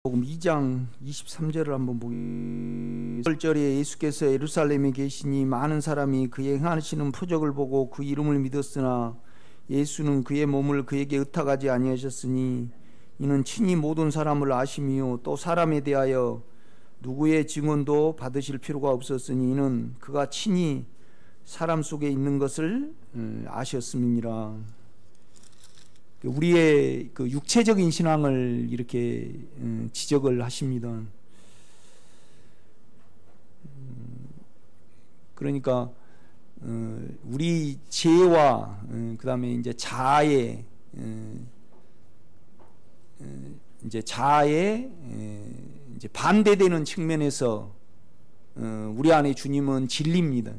복음 2장 23절을 한번 보겠습니다. 1절에 예수께서 예루살렘에 계시니 많은 사람이 그의 행하시는 표적을 보고 그 이름을 믿었으나 예수는 그의 몸을 그에게 의탁하지 아니하셨으니 이는 친히 모든 사람을 아심이요 또 사람에 대하여 누구의 증언도 받으실 필요가 없었으니 이는 그가 친히 사람 속에 있는 것을 아셨음이니라. 우리의 그 육체적인 신앙을 이렇게 지적을 하십니다. 그러니까 우리 죄와 그다음에 이제 자아의 이제 반대되는 측면에서 우리 안에 주님은 진리입니다.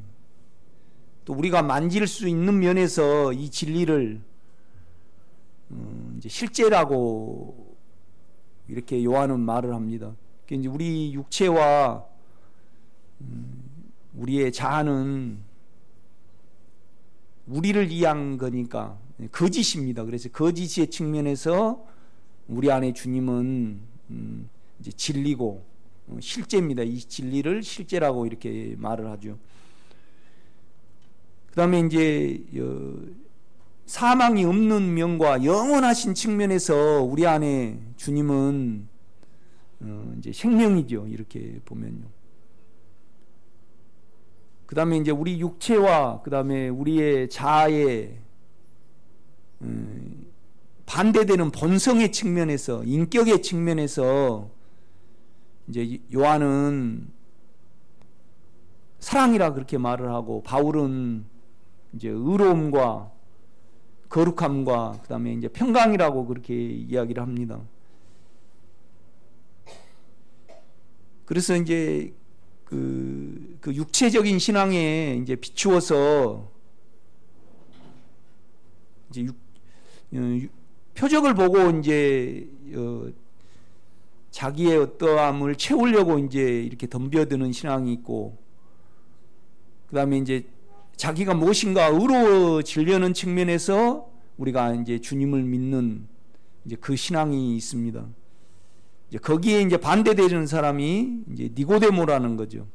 또 우리가 만질 수 있는 면에서 이 진리를 이제 실제라고 이렇게 요한은 말을 합니다. 이제 우리 육체와 우리의 자아는 우리를 위한 거니까 거짓입니다. 그래서 거짓의 측면에서 우리 안에 주님은 이제 진리고 실제입니다. 이 진리를 실제라고 이렇게 말을 하죠. 그 다음에 이제 사망이 없는 면과 영원하신 측면에서 우리 안에 주님은 이제 생명이죠. 이렇게 보면요. 그 다음에 이제 우리 육체와 그 다음에 우리의 자아의 반대되는 본성의 측면에서 인격의 측면에서 이제 요한은 사랑이라 그렇게 말을 하고 바울은 이제 의로움과 거룩함과 그 다음에 이제 평강이라고 그렇게 이야기를 합니다. 그래서 이제 그 육체적인 신앙에 이제 비추어서 이제 표적을 보고 이제 자기의 어떠함을 채우려고 이제 이렇게 덤벼드는 신앙이 있고, 그 다음에 이제 자기가 무엇인가 의로워지려는 측면에서 우리가 이제 주님을 믿는 이제 그 신앙이 있습니다. 이제 거기에 이제 반대되는 사람이 이제 니고데모라는 거죠.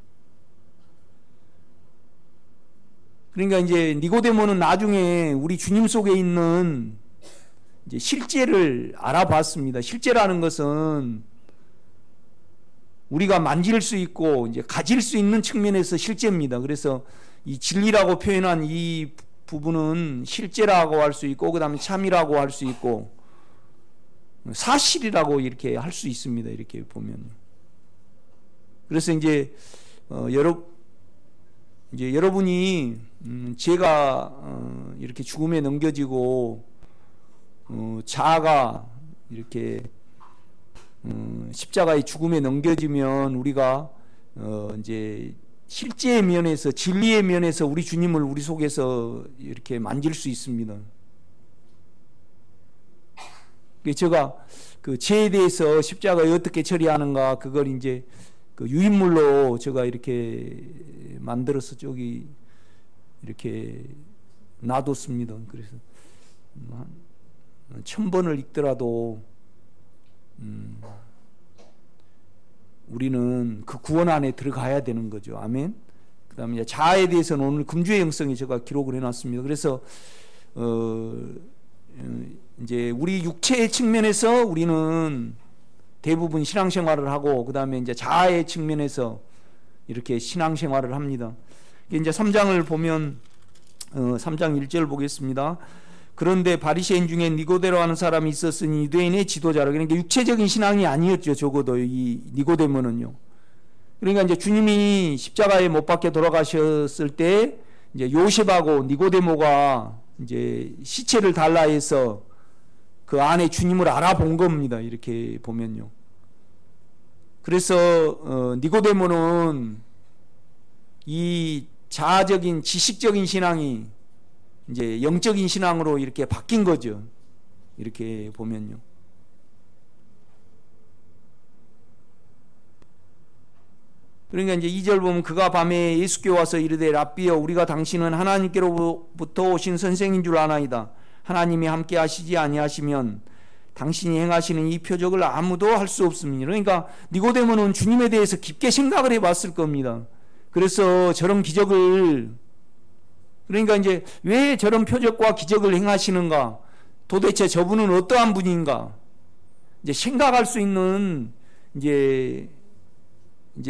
그러니까 이제 니고데모는 나중에 우리 주님 속에 있는 이제 실제를 알아봤습니다. 실제라는 것은 우리가 만질 수 있고 이제 가질 수 있는 측면에서 실제입니다. 그래서 이 진리라고 표현한 이 부분은 실제라고 할 수 있고, 그 다음에 참이라고 할 수 있고, 사실이라고 이렇게 할 수 있습니다. 이렇게 보면. 그래서 이제 여러분이 죄가 이렇게 죽음에 넘겨지고 자아가 이렇게 십자가의 죽음에 넘겨지면 우리가 이제 실제의 면에서 진리의 면에서 우리 주님을 우리 속에서 이렇게 만질 수 있습니다. 제가 그 죄에 대해서 십자가에 어떻게 처리하는가 그걸 이제 그 유인물로 제가 이렇게 만들어서 저기 이렇게 놔뒀습니다. 그래서 1000번을 읽더라도 우리는 그 구원 안에 들어가야 되는 거죠. 아멘. 그 다음에 자아에 대해서는 오늘 금주의 영성에 제가 기록을 해놨습니다. 그래서 이제 우리 육체의 측면에서 우리는 대부분 신앙생활을 하고, 그 다음에 이제 자아의 측면에서 이렇게 신앙생활을 합니다. 이제 3장을 보면 3장 1절 보겠습니다. 그런데 바리새인 중에 니고데로 하는 사람이 있었으니 유대인의 지도자라. 그러니까 육체적인 신앙이 아니었죠. 적어도 이 니고데모는요. 그러니까 이제 주님이 십자가에 못 박혀 돌아가셨을 때 이제 요셉하고 니고데모가 이제 시체를 달라해서 그 안에 주님을 알아본 겁니다. 이렇게 보면요. 그래서 니고데모는 이 자아적인 지식적인 신앙이 이제 영적인 신앙으로 이렇게 바뀐 거죠. 이렇게 보면요. 그러니까 이제 2절 보면 그가 밤에 예수께 와서 이르되 랍비여 우리가 당신은 하나님께로부터 오신 선생인 줄 아나이다. 하나님이 함께 하시지 아니하시면 당신이 행하시는 이 표적을 아무도 할 수 없습니다. 그러니까 니고데모는 주님에 대해서 깊게 생각을 해봤을 겁니다. 그래서 저런 기적을, 그러니까 이제 왜 저런 표적과 기적을 행하시는가? 도대체 저분은 어떠한 분인가? 이제 생각할 수 있는 이제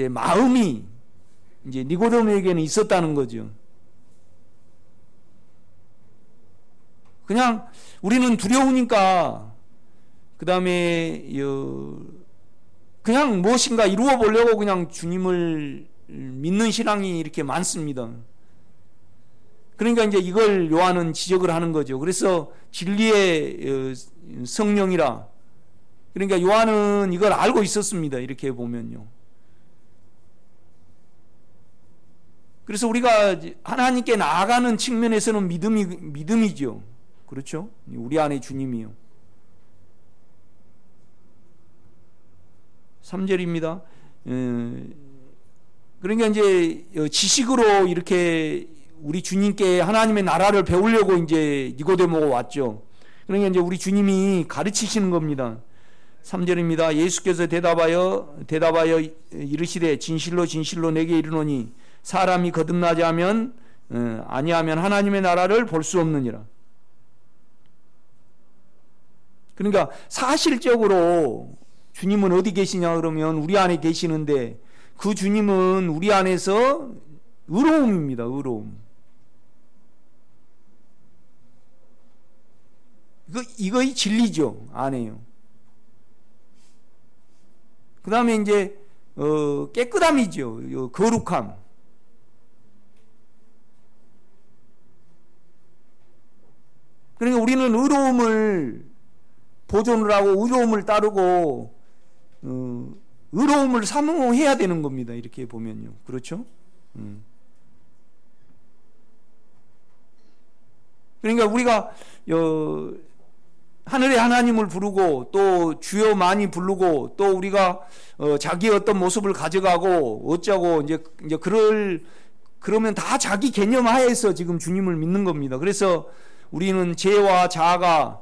마음이 이제 니고데모에게는 있었다는 거죠. 그냥 우리는 두려우니까 그 다음에 그냥 무엇인가 이루어 보려고 그냥 주님을 믿는 신앙이 이렇게 많습니다. 그러니까 이제 이걸 요한은 지적을 하는 거죠. 그래서 진리의 성령이라. 그러니까 요한은 이걸 알고 있었습니다. 이렇게 보면요. 그래서 우리가 하나님께 나아가는 측면에서는 믿음이죠. 그렇죠? 우리 안에 주님이요. 3절입니다. 그러니까 이제 지식으로 이렇게 우리 주님께 하나님의 나라를 배우려고 이제 니고데모가 왔죠. 그러니까 이제 우리 주님이 가르치시는 겁니다. 3절입니다. 예수께서 대답하여 이르시되 진실로 진실로 내게 이르노니 사람이 거듭나지 아니하면 하나님의 나라를 볼 수 없느니라. 그러니까 사실적으로 주님은 어디 계시냐 그러면 우리 안에 계시는데 그 주님은 우리 안에서 의로움입니다. 의로움. 이거의 진리죠. 안에요. 그 다음에 이제 깨끗함이죠. 거룩함. 그러니까 우리는 의로움을 보존을 하고 의로움을 따르고 의로움을 사모해야 되는 겁니다. 이렇게 보면요. 그렇죠? 그러니까 우리가 하늘의 하나님을 부르고 또 주여 많이 부르고 또 우리가 자기의 어떤 모습을 가져가고 어쩌고 이제 그러면 다 자기 개념 하에서 지금 주님을 믿는 겁니다. 그래서 우리는 죄와 자아가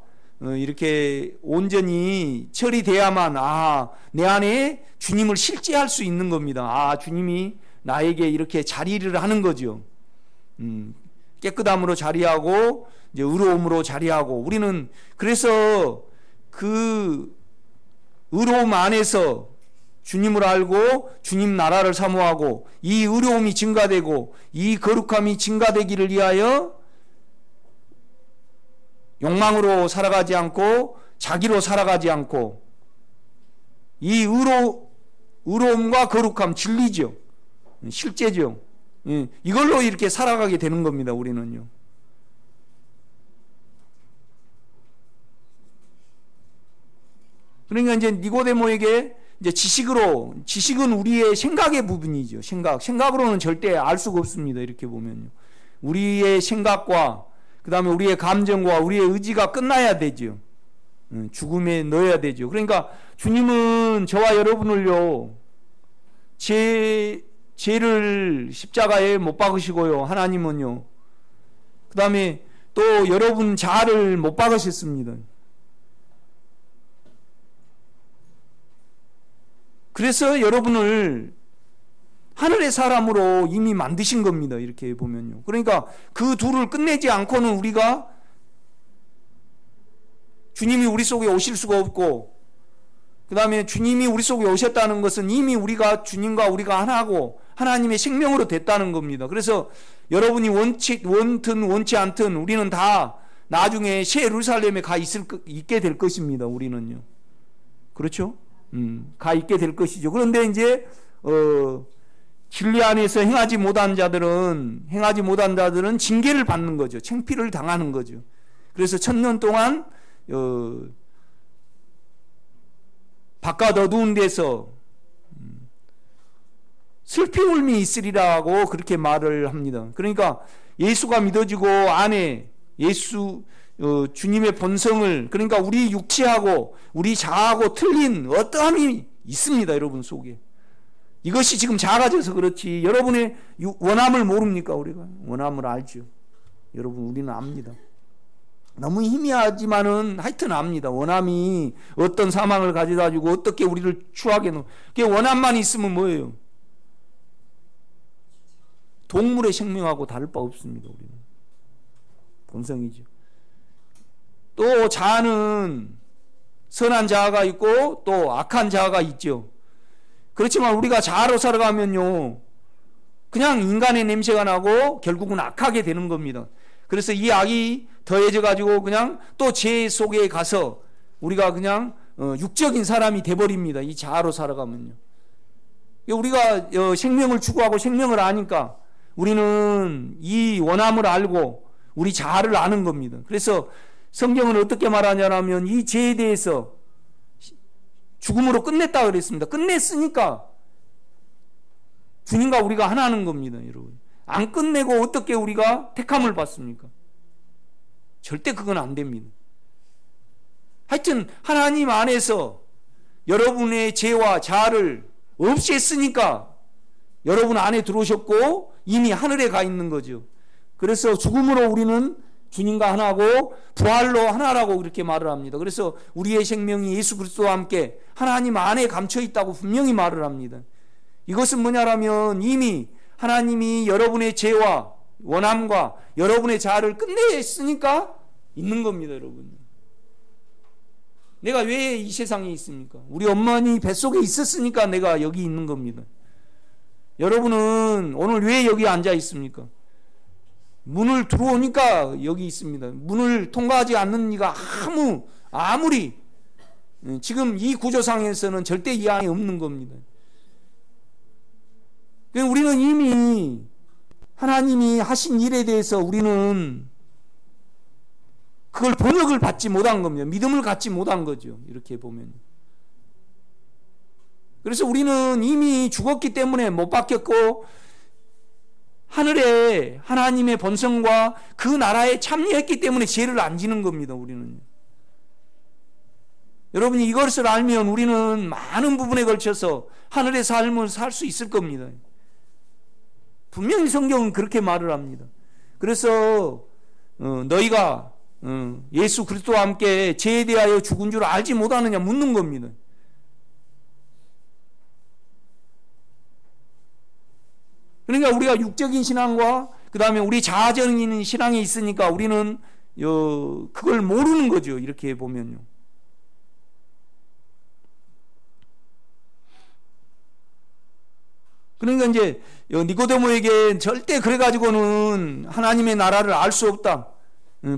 이렇게 온전히 처리돼야만 내 안에 주님을 실제할 수 있는 겁니다. 주님이 나에게 이렇게 자리를 하는 거죠. 깨끗함으로 자리하고 이제 의로움으로 자리하고 우리는 그래서 그 의로움 안에서 주님을 알고 주님 나라를 사모하고 이 의로움이 증가되고 이 거룩함이 증가되기를 위하여 욕망으로 살아가지 않고 자기로 살아가지 않고 이 의로움과 거룩함 진리죠. 실제죠. 이걸로 이렇게 살아가게 되는 겁니다. 우리는요. 그러니까 이제 니고데모에게 이제 지식은 우리의 생각의 부분이죠. 생각으로는 절대 알 수가 없습니다. 이렇게 보면요. 우리의 생각과 그 다음에 우리의 감정과 우리의 의지가 끝나야 되죠. 죽음에 넣어야 되죠. 그러니까 주님은 저와 여러분을요, 죄를 십자가에 못 박으시고요. 하나님은요. 그 다음에 또 여러분 자아를 못 박으셨습니다. 그래서 여러분을 하늘의 사람으로 이미 만드신 겁니다. 이렇게 보면요. 그러니까 그 둘을 끝내지 않고는 우리가 주님이 우리 속에 오실 수가 없고 그 다음에 주님이 우리 속에 오셨다는 것은 이미 우리가 주님과 우리가 하나고 하나님의 생명으로 됐다는 겁니다. 그래서 여러분이 원든 원치 않든 우리는 다 나중에 새 예루살렘에 있게 될 것입니다. 우리는요. 그렇죠? 가 있게 될 것이죠. 그런데 이제 진리 안에서 행하지 못한 자들은 징계를 받는 거죠. 창피를 당하는 거죠. 그래서 1000년 동안 바깥 어두운 데서 슬피 울미 있으리라고 그렇게 말을 합니다. 그러니까 예수가 믿어지고 안에 주님의 본성을, 그러니까 우리 육체하고 우리 자아하고 틀린 어떠함이 있습니다. 여러분 속에. 이것이 지금 작아져서 그렇지 여러분의 원함을 모릅니까? 우리가 원함을 알죠. 여러분 우리는 압니다. 너무 희미하지만은 하여튼 압니다. 원함이 어떤 사망을 가져다 주고 어떻게 우리를 추하게 놓. 그게 원함만 있으면 뭐예요? 동물의 생명하고 다를 바 없습니다. 우리는 본성이죠. 또 자아는 선한 자아가 있고 또 악한 자아가 있죠. 그렇지만 우리가 자아로 살아가면요, 그냥 인간의 냄새가 나고 결국은 악하게 되는 겁니다. 그래서 이 악이 더해져 가지고 그냥 또 죄 속에 가서 우리가 그냥 육적인 사람이 돼버립니다. 이 자아로 살아가면요. 우리가 생명을 추구하고 생명을 아니까 우리는 이 원함을 알고 우리 자아를 아는 겁니다. 그래서 성경은 어떻게 말하냐면 이 죄에 대해서 죽음으로 끝냈다 그랬습니다. 끝냈으니까 주님과 우리가 하나는 겁니다, 여러분. 안 끝내고 어떻게 우리가 택함을 받습니까? 절대 그건 안 됩니다. 하여튼 하나님 안에서 여러분의 죄와 자아를 없앴으니까 여러분 안에 들어오셨고 이미 하늘에 가 있는 거죠. 그래서 죽음으로 우리는 주님과 하나고 부활로 하나라고 그렇게 말을 합니다. 그래서 우리의 생명이 예수 그리스도와 함께 하나님 안에 감춰 있다고 분명히 말을 합니다. 이것은 뭐냐라면 이미 하나님이 여러분의 죄와 원함과 여러분의 자아를 끝냈으니까 있는 겁니다, 여러분. 내가 왜 이 세상에 있습니까? 우리 어머니 뱃속에 있었으니까 내가 여기 있는 겁니다. 여러분은 오늘 왜 여기 앉아 있습니까? 문을 들어오니까 여기 있습니다. 문을 통과하지 않는 이가 아무리 지금 이 구조상에서는 절대 이 안에 없는 겁니다. 우리는 이미 하나님이 하신 일에 대해서 우리는 그걸 번역을 받지 못한 겁니다. 믿음을 갖지 못한 거죠. 이렇게 보면. 그래서 우리는 이미 죽었기 때문에 못 바뀌었고 하늘에 하나님의 본성과 그 나라에 참여했기 때문에 죄를 안 지는 겁니다. 우리는. 여러분이 이것을 알면 우리는 많은 부분에 걸쳐서 하늘의 삶을 살 수 있을 겁니다. 분명히 성경은 그렇게 말을 합니다. 그래서 너희가 예수 그리스도와 함께 죄에 대하여 죽은 줄 알지 못하느냐 묻는 겁니다. 그러니까 우리가 육적인 신앙과 그 다음에 우리 자아적인 신앙이 있으니까 우리는 그걸 모르는 거죠. 이렇게 보면요. 그러니까 이제 니고데모에게 절대 그래가지고는 하나님의 나라를 알 수 없다,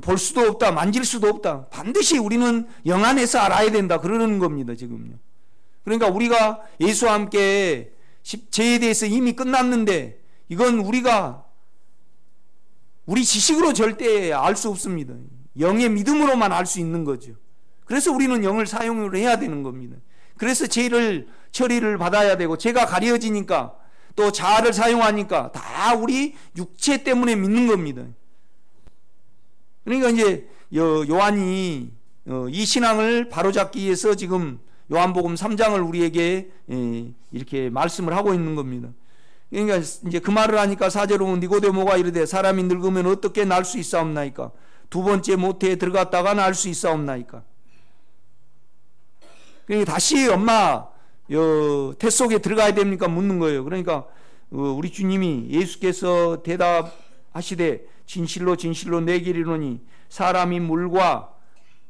볼 수도 없다, 만질 수도 없다. 반드시 우리는 영 안에서 알아야 된다. 그러는 겁니다, 지금요. 그러니까 우리가 예수와 함께 죄에 대해서 이미 끝났는데 이건 우리 지식으로 절대 알 수 없습니다. 영의 믿음으로만 알 수 있는 거죠. 그래서 우리는 영을 사용을 해야 되는 겁니다. 그래서 죄를 처리를 받아야 되고 죄가 가려지니까 또 자아를 사용하니까 다 우리 육체 때문에 믿는 겁니다. 그러니까 이제 요한이 이 신앙을 바로잡기 위해서 지금 요한복음 3장을 우리에게 이렇게 말씀을 하고 있는 겁니다. 그러니까 이제 그 말을 하니까 4절로 니고데모가 이르되 사람이 늙으면 어떻게 날 수 있사옵나이까? 두 번째 모태에 들어갔다가 날 수 있사옵나이까? 그러니까 다시 엄마 태 속에 들어가야 됩니까? 묻는 거예요. 그러니까 우리 주님이 예수께서 대답하시되 진실로 진실로 내게 이르노니 사람이 물과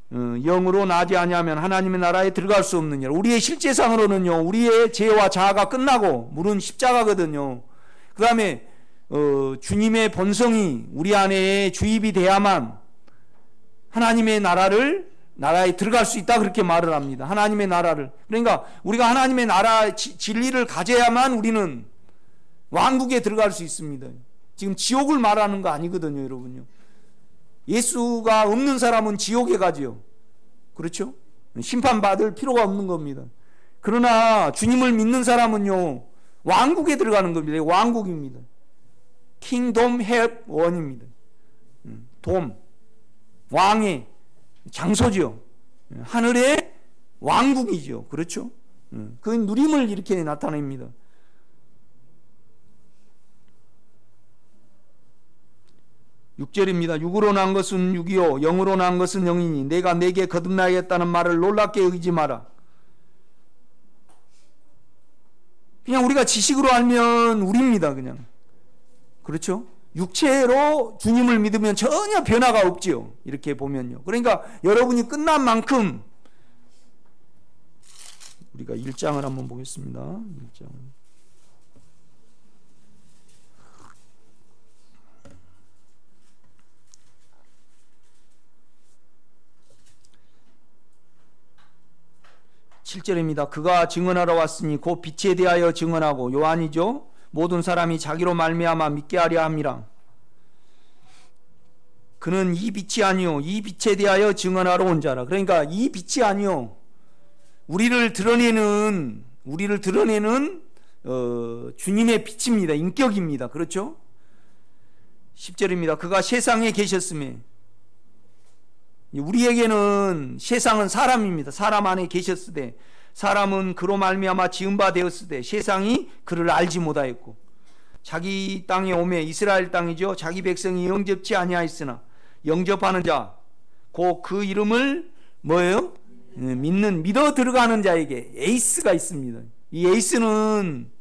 영으로 나지 아니하면 하나님의 나라에 들어갈 수 없느니라. 우리의 실제상으로는요, 우리의 죄와 자아가 끝나고 물은 십자가거든요. 그 다음에 주님의 본성이 우리 안에 주입이 돼야만 하나님의 나라에 들어갈 수 있다, 그렇게 말을 합니다. 하나님의 나라를. 그러니까 우리가 하나님의 나라 진리를 가져야만 우리는 왕국에 들어갈 수 있습니다. 지금 지옥을 말하는 거 아니거든요, 여러분요. 예수가 없는 사람은 지옥에 가지요. 그렇죠? 심판받을 필요가 없는 겁니다. 그러나 주님을 믿는 사람은요, 왕국에 들어가는 겁니다. 왕국입니다. 킹덤 헬원입니다. 돔, 왕의 장소죠. 하늘의 왕국이죠. 그렇죠? 그 누림을 이렇게 나타냅니다. 6절입니다. 육으로 난 것은 육이요 영으로 난 것은 영이니 내가 내게 거듭나겠다는 말을 놀랍게 여기지 마라. 그냥 우리가 지식으로 알면 우리입니다. 그냥. 그렇죠? 육체로 주님을 믿으면 전혀 변화가 없지요. 이렇게 보면요. 그러니까 여러분이 끝난 만큼 우리가 1장을 한번 보겠습니다. 1장. (7절입니다) 그가 증언하러 왔으니 곧 빛에 대하여 증언하고 요한이죠. 모든 사람이 자기로 말미암아 믿게 하려 함이라. 그는 이 빛이 아니요 이 빛에 대하여 증언하러 온 자라. 그러니까 이 빛이 아니요 우리를 드러내는 주님의 빛입니다. 인격입니다. 그렇죠? 10절입니다. 그가 세상에 계셨으며, 우리에게는 세상은 사람입니다. 사람 안에 계셨으되 사람은 그로 말미암아 지은 바 되었으되 세상이 그를 알지 못하였고, 자기 땅에 오매 이스라엘 땅이죠. 자기 백성이 영접치 아니하였으나 영접하는 자 곧 그 이름을 뭐예요? 믿어 들어가는 자에게 에이스가 있습니다. 이 에이스는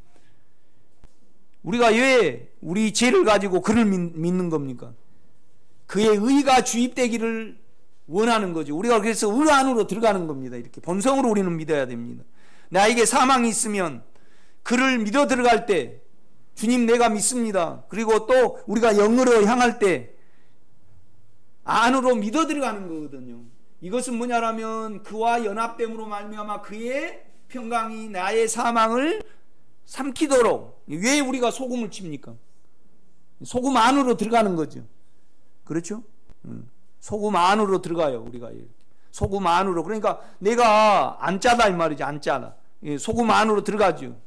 우리가 왜 우리 죄를 가지고 그를 믿는 겁니까? 그의 의가 주입되기를 원하는 거죠. 우리가 그래서 의 안으로 들어가는 겁니다. 이렇게 본성으로 우리는 믿어야 됩니다. 나에게 사망이 있으면 그를 믿어 들어갈 때 주님 내가 믿습니다. 그리고 또 우리가 영으로 향할 때 안으로 믿어 들어가는 거거든요. 이것은 뭐냐라면 그와 연합됨으로 말미암아 그의 평강이 나의 사망을 삼키도록. 왜 우리가 소금을 칩니까? 소금 안으로 들어가는 거죠. 그렇죠? 소금 안으로 들어가요. 우리가 소금 안으로. 그러니까 내가 안 짜다 이 말이죠. 안 짜다. 소금 안으로 들어가죠.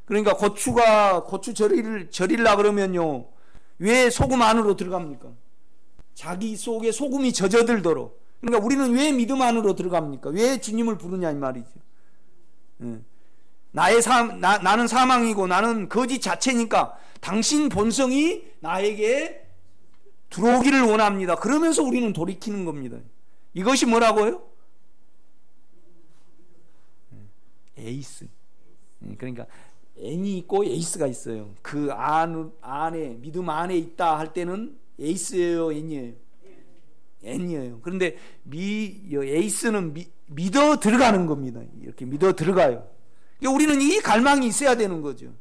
그러니까 고추 절이려 그러면요, 왜 소금 안으로 들어갑니까? 자기 속에 소금이 젖어들도록. 그러니까 우리는 왜 믿음 안으로 들어갑니까? 왜 주님을 부르냐 이 말이죠. 나는 사망이고 나는 거짓 자체니까 당신 본성이 나에게 들어오기를 원합니다. 그러면서 우리는 돌이키는 겁니다. 이것이 뭐라고요? 에이스. 그러니까 N이 있고 에이스가 있어요. 그 안에 믿음 안에 있다 할 때는 에이스예요, N이에요? N이에요. 그런데 에이스는 믿어 들어가는 겁니다. 이렇게 믿어 들어가요. 그러니까 우리는 이 갈망이 있어야 되는 거죠.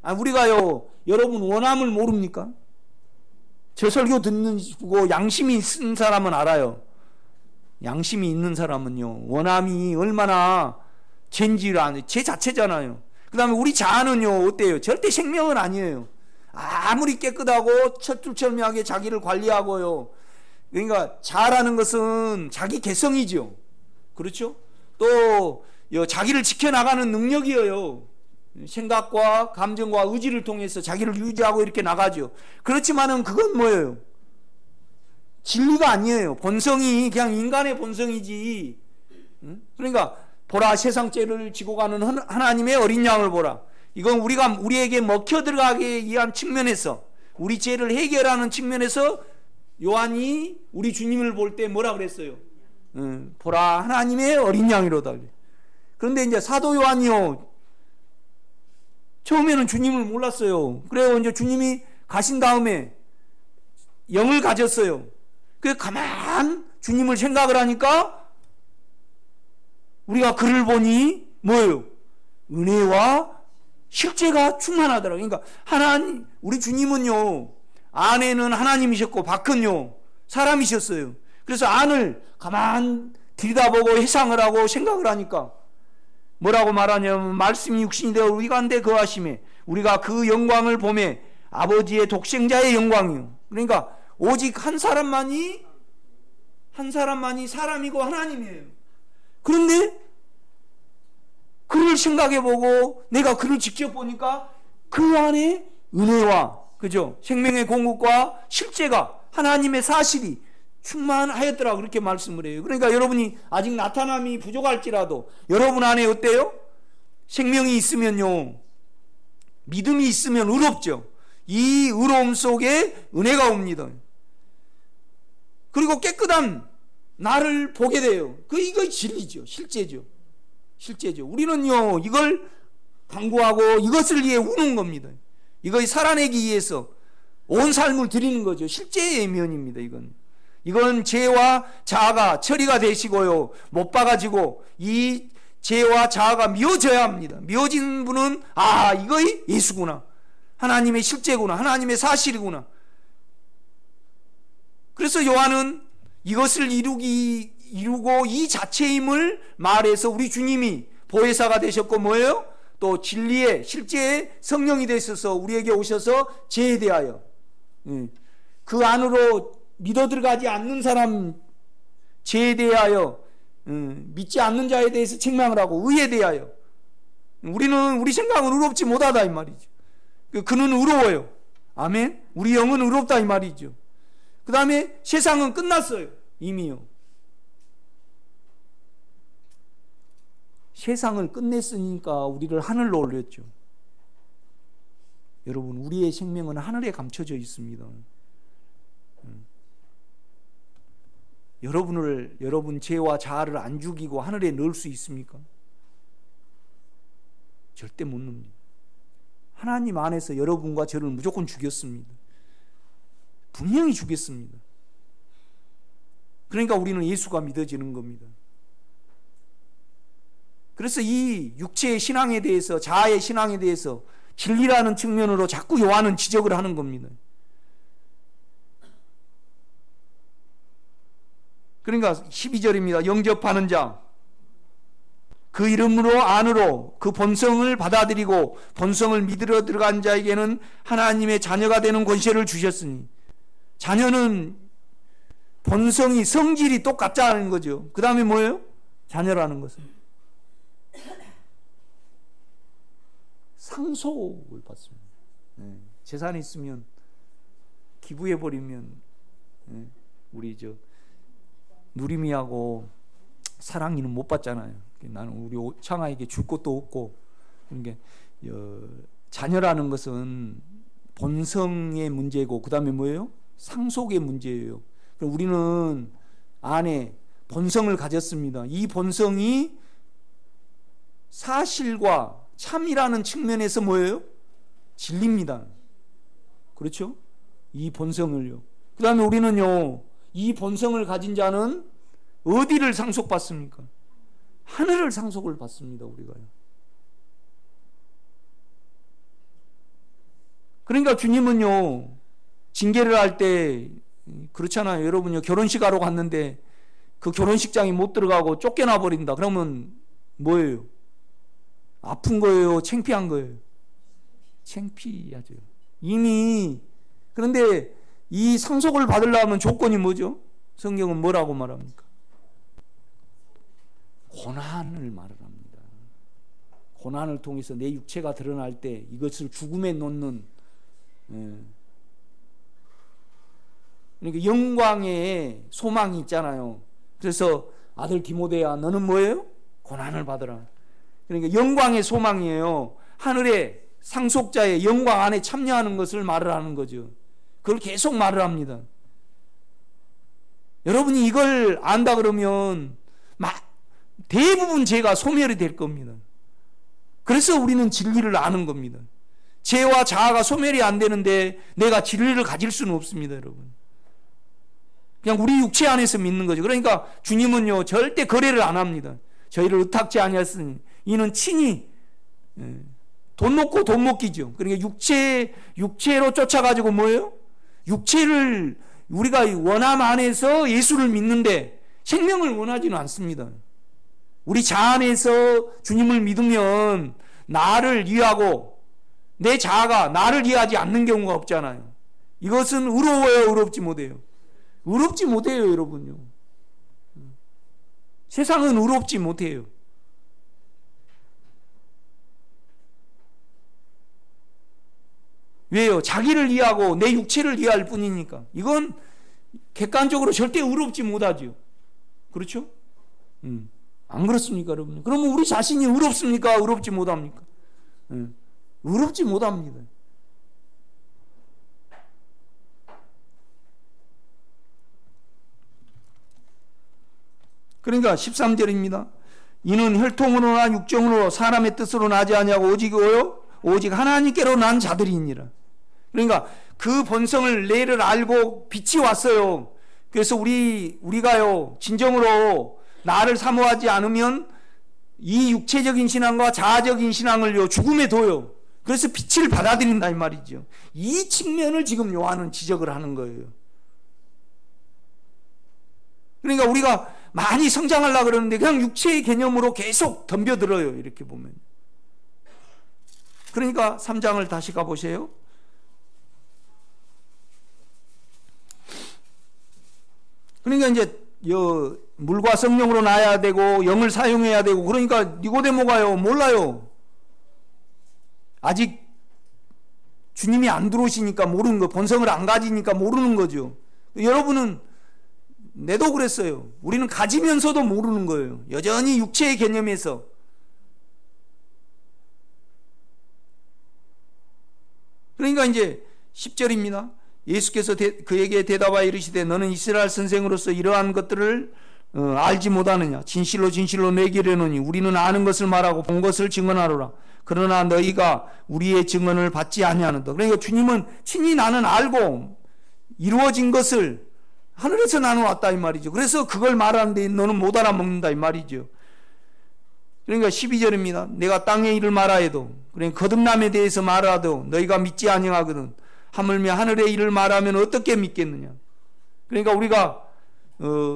우리가요, 여러분 원함을 모릅니까? 저 설교 듣고 양심이 있는 사람은 알아요. 양심이 있는 사람은요, 원함이 얼마나 죄인지를 아는, 죄 자체잖아요. 그 다음에 우리 자아는요, 어때요? 절대 생명은 아니에요. 아무리 깨끗하고 철두철미하게 자기를 관리하고요. 그러니까 자아라는 것은 자기 개성이죠. 그렇죠? 또 자기를 지켜나가는 능력이에요. 생각과 감정과 의지를 통해서 자기를 유지하고 이렇게 나가죠. 그렇지만은 그건 뭐예요? 진리가 아니에요. 본성이 그냥 인간의 본성이지. 그러니까 보라, 세상 죄를 지고 가는 하나님의 어린 양을 보라. 이건 우리에게 먹혀 들어가기 위한 측면에서, 우리 죄를 해결하는 측면에서 요한이 우리 주님을 볼 때 뭐라 그랬어요? 보라, 하나님의 어린 양이로다. 그런데 이제 사도 요한이요, 처음에는 주님을 몰랐어요. 그래요. 이제 주님이 가신 다음에 영을 가졌어요. 그 가만 주님을 생각을 하니까 우리가 그를 보니 뭐예요? 은혜와 실제가 충만하더라고요. 그러니까 우리 주님은요, 안에는 하나님이셨고 밖은요 사람이셨어요. 그래서 안을 가만 들여다보고 회상을 하고 생각을 하니까 뭐라고 말하냐면, 말씀이 육신이 되어 우리 가운데 거하심에 우리가 그 영광을 보매 아버지의 독생자의 영광이요. 그러니까 오직 한 사람만이 사람이고 하나님이에요. 그런데 그를 생각해보고 내가 그를 직접 보니까 그 안에 은혜와, 그죠? 생명의 공급과 실제가, 하나님의 사실이 충만하였더라, 그렇게 말씀을 해요. 그러니까 여러분이 아직 나타남이 부족할지라도 여러분 안에 어때요? 생명이 있으면요, 믿음이 있으면 의롭죠. 이 의로움 속에 은혜가 옵니다. 그리고 깨끗한 나를 보게 돼요. 이거 진리죠. 실제죠. 우리는요, 이걸 강구하고 이것을 위해 우는 겁니다. 이걸 살아내기 위해서 온 삶을 드리는 거죠. 실제의 면입니다. 이건 죄와 자아가 처리가 되시고요, 못 박아지고 이 죄와 자아가 미워져야 합니다. 미워진 분은 이거 예수구나, 하나님의 실제구나, 하나님의 사실이구나. 그래서 요한은 이것을 이루고 이 자체임을 말해서 우리 주님이 보혜사가 되셨고 뭐예요? 또 진리의 실제의 성령이 되셔서 우리에게 오셔서 죄에 대하여, 그 안으로 믿어 들어가지 않는 사람 죄에 대하여, 믿지 않는 자에 대해서 책망을 하고 의에 대하여, 우리 생각은 의롭지 못하다 이 말이죠. 그는 의로워요. 아멘. 우리 영은 의롭다 이 말이죠. 그 다음에 세상은 끝났어요. 이미요. 세상을 끝냈으니까 우리를 하늘로 올렸죠. 여러분, 우리의 생명은 하늘에 감춰져 있습니다. 여러분 죄와 자아를 안 죽이고 하늘에 넣을 수 있습니까? 절대 못 넣습니다. 하나님 안에서 여러분과 저를 무조건 죽였습니다. 분명히 죽였습니다. 그러니까 우리는 예수가 믿어지는 겁니다. 그래서 이 육체의 신앙에 대해서, 자아의 신앙에 대해서 진리라는 측면으로 자꾸 요한은 지적을 하는 겁니다. 그러니까 12절입니다. 영접하는 자, 그 이름으로 안으로 그 본성을 받아들이고 본성을 믿으러 들어간 자에게는 하나님의 자녀가 되는 권세를 주셨으니, 자녀는 본성이, 성질이 똑같다는 거죠. 그 다음에 뭐예요? 자녀라는 것은 상속을 받습니다. 재산이 있으면 기부해버리면, 우리 누리미하고 사랑이는 못 받잖아요. 나는 우리 창아에게 줄 것도 없고. 그러니까 자녀라는 것은 본성의 문제고, 그 다음에 뭐예요? 상속의 문제예요. 그럼 우리는 안에 본성을 가졌습니다. 이 본성이 사실과 참이라는 측면에서 뭐예요? 진리입니다. 그렇죠? 이 본성을요. 그 다음에 우리는요, 이 본성을 가진 자는 어디를 상속받습니까? 하늘을 상속을 받습니다. 우리가요. 그러니까 주님은요, 징계를 할 때 그렇잖아요. 여러분요, 결혼식 하러 갔는데 그 결혼식장에 못 들어가고 쫓겨나 버린다. 그러면 뭐예요? 아픈 거예요? 창피한 거예요? 창피하죠. 이미. 그런데 이 상속을 받으려면 조건이 뭐죠? 성경은 뭐라고 말합니까? 고난을 말을 합니다. 고난을 통해서 내 육체가 드러날 때 이것을 죽음에 놓는, 그러니까 영광의 소망이 있잖아요. 그래서 아들 디모데야, 너는 뭐예요? 고난을 받으라. 그러니까 영광의 소망이에요. 하늘의 상속자의 영광 안에 참여하는 것을 말을 하는 거죠. 그걸 계속 말을 합니다. 여러분이 이걸 안다 그러면 대부분 죄가 소멸이 될 겁니다. 그래서 우리는 진리를 아는 겁니다. 죄와 자아가 소멸이 안 되는데 내가 진리를 가질 수는 없습니다, 여러분. 그냥 우리 육체 안에서 믿는 거죠. 그러니까 주님은요, 절대 거래를 안 합니다. 저희를 의탁지 아니하였으니 이는 친히 돈 놓고 돈 먹기죠. 그러니까 육체로 쫓아가지고 뭐예요? 육체를 우리가 원함 안에서 예수를 믿는데 생명을 원하지는 않습니다. 우리 자아 안에서 주님을 믿으면 나를 이해하고 내 자아가 나를 이해하지 않는 경우가 없잖아요. 이것은 의로워요, 의롭지 못해요? 의롭지 못해요, 여러분요. 세상은 의롭지 못해요. 왜요? 자기를 이해하고 내 육체를 이해할 뿐이니까. 이건 객관적으로 절대 의롭지 못하죠. 그렇죠? 안 그렇습니까, 여러분? 그러면 우리 자신이 의롭습니까? 의롭지 못합니까? 의롭지 못합니다. 그러니까 13절입니다. 이는 혈통으로나 육정으로 사람의 뜻으로 나지 아니하고 오직 하나님께로 난 자들이니라. 그러니까 그 본성을 내를 알고 빛이 왔어요. 그래서 우리가요 진정으로 나를 사모하지 않으면 이 육체적인 신앙과 자아적인 신앙을요 죽음에 둬요. 그래서 빛을 받아들인다 이 말이죠. 이 측면을 지금 요한은 지적을 하는 거예요. 그러니까 우리가 많이 성장하려고 그러는데 그냥 육체의 개념으로 계속 덤벼들어요. 이렇게 보면. 그러니까 3장을 다시 가보세요. 그러니까 이제 물과 성령으로 나야 되고 영을 사용해야 되고, 그러니까 니고데모가요 몰라요. 아직 주님이 안 들어오시니까 모르는 거, 본성을 안 가지니까 모르는 거죠. 여러분은 내도 그랬어요. 우리는 가지면서도 모르는 거예요. 여전히 육체의 개념에서. 그러니까 이제 10절입니다. 예수께서 그에게 대답하여 이르시되 너는 이스라엘 선생으로서 이러한 것들을 알지 못하느냐. 진실로 진실로 내게 이르노니 우리는 아는 것을 말하고 본 것을 증언하노라. 그러나 너희가 우리의 증언을 받지 아니하는다. 그러니까 주님은 친히 나는 알고 이루어진 것을 하늘에서 나는 왔다 이 말이죠. 그래서 그걸 말하는데 너는 못 알아먹는다 이 말이죠. 그러니까 12절입니다. 내가 땅의 일을 말하여도, 그러니까 거듭남에 대해서 말하도 너희가 믿지 아니하거든. 하물며 하늘의 일을 말하면 어떻게 믿겠느냐. 그러니까 우리가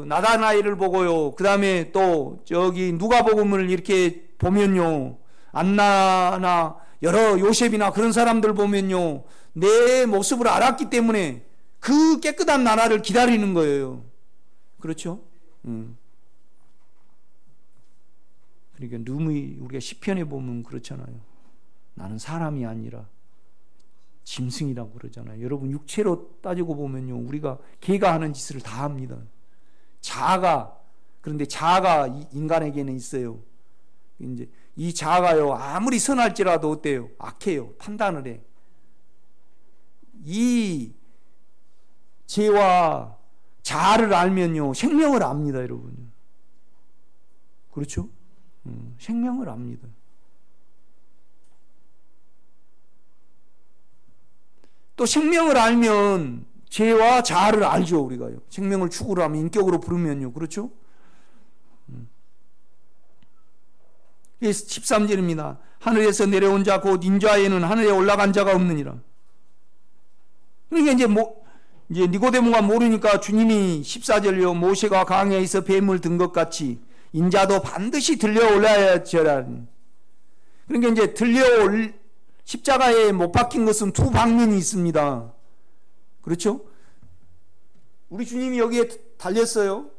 나다나엘을 보고요, 그 다음에 또 저기 누가복음을 이렇게 보면요, 안나나 여러 요셉이나 그런 사람들 보면요, 내 모습을 알았기 때문에 그 깨끗한 나라를 기다리는 거예요. 그렇죠? 그러니까 누이 우리가 시편에 보면 그렇잖아요. 나는 사람이 아니라 짐승이라고 그러잖아요. 여러분 육체로 따지고 보면요, 우리가 개가 하는 짓을 다 합니다. 자아가, 그런데 자아가 인간에게는 있어요. 이제 이 자아가요 아무리 선할지라도 어때요? 악해요. 판단을 해. 이 죄와 자아를 알면요 생명을 압니다, 여러분. 그렇죠? 생명을 압니다. 또 생명을 알면 죄와 자아를 알죠, 우리가요. 생명을 추구를 하면, 인격으로 부르면요. 그렇죠? 13절입니다. 하늘에서 내려온 자 곧 인자에는 하늘에 올라간 자가 없느니라. 그러니까 이제 니고데모가 모르니까 주님이 14절요 모세가 강야에서 뱀을 든 것 같이 인자도 반드시 들려 올라야 저라. 그러니까 이제 십자가에 못 박힌 것은 두 방면이 있습니다. 그렇죠? 우리 주님이 여기에 달렸어요.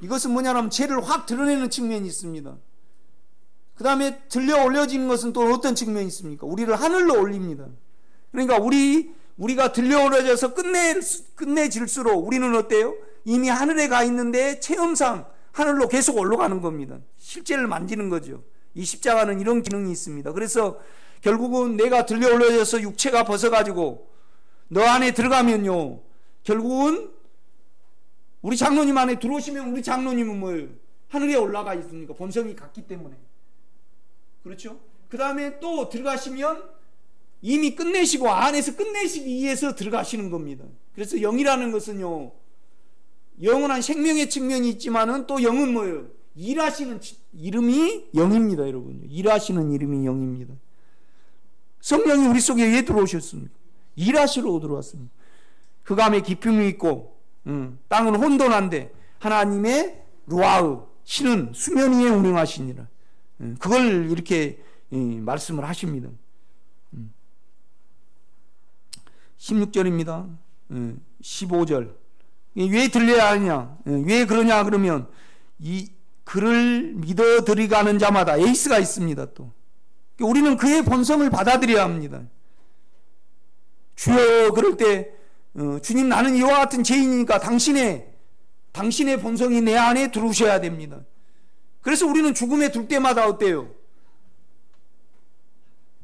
이것은 뭐냐면 죄를 확 드러내는 측면이 있습니다. 그 다음에 들려 올려지는 것은 또 어떤 측면이 있습니까? 우리를 하늘로 올립니다. 그러니까 우리가 들려 올려져서 끝내질수록 우리는 어때요? 이미 하늘에 가 있는데 체험상 하늘로 계속 올라가는 겁니다. 실제를 만지는 거죠. 이 십자가는 이런 기능이 있습니다. 그래서 결국은 내가 들려 올려져서 육체가 벗어가지고 너 안에 들어가면요, 결국은 우리 장로님 안에 들어오시면 우리 장로님은 뭐예요? 하늘에 올라가 있으니까 본성이 같기 때문에. 그렇죠? 그 다음에 또 들어가시면 이미 끝내시고 안에서 끝내시기 위해서 들어가시는 겁니다. 그래서 영이라는 것은요, 영원한 생명의 측면이 있지만은 또 영은 뭐예요? 일하시는 이름이 영입니다, 여러분. 일하시는 이름이 영입니다. 성령이 우리 속에 왜 들어오셨습니까? 일하시러 들어왔습니다. 흑암에 깊음이 있고 땅은 혼돈한데 하나님의 루아흐 신은 수면 위에 운행하시니라. 그걸 이렇게 말씀을 하십니다. 16절입니다. 15절. 왜 들려야 하냐? 왜 그러냐? 그러면 이 그를 믿어들이가 하는 자마다 에이스가 있습니다. 또 우리는 그의 본성을 받아들여야 합니다. 주여, 그럴 때 주님, 나는 이와 같은 죄인이니까 당신의 본성이 내 안에 들어오셔야 됩니다. 그래서 우리는 죽음에 둘 때마다 어때요?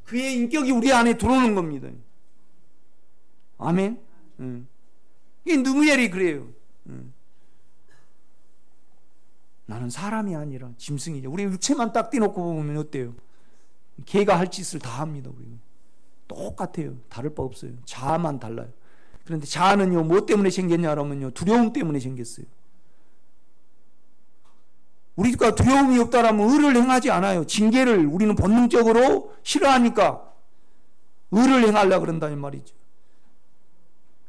그의 인격이 우리 안에 들어오는 겁니다. 아멘. 이게 누구엘이 그래요. 나는 사람이 아니라 짐승이죠. 우리 육체만 딱 떼놓고 보면 어때요? 개가 할 짓을 다 합니다. 우리는 똑같아요. 다를 바 없어요. 자아만 달라요. 그런데 자아는요, 뭐 때문에 생겼냐면요, 두려움 때문에 생겼어요. 우리가 두려움이 없다라면 의를 행하지 않아요. 징계를 우리는 본능적으로 싫어하니까 의를 행하려고 그런다는 말이죠.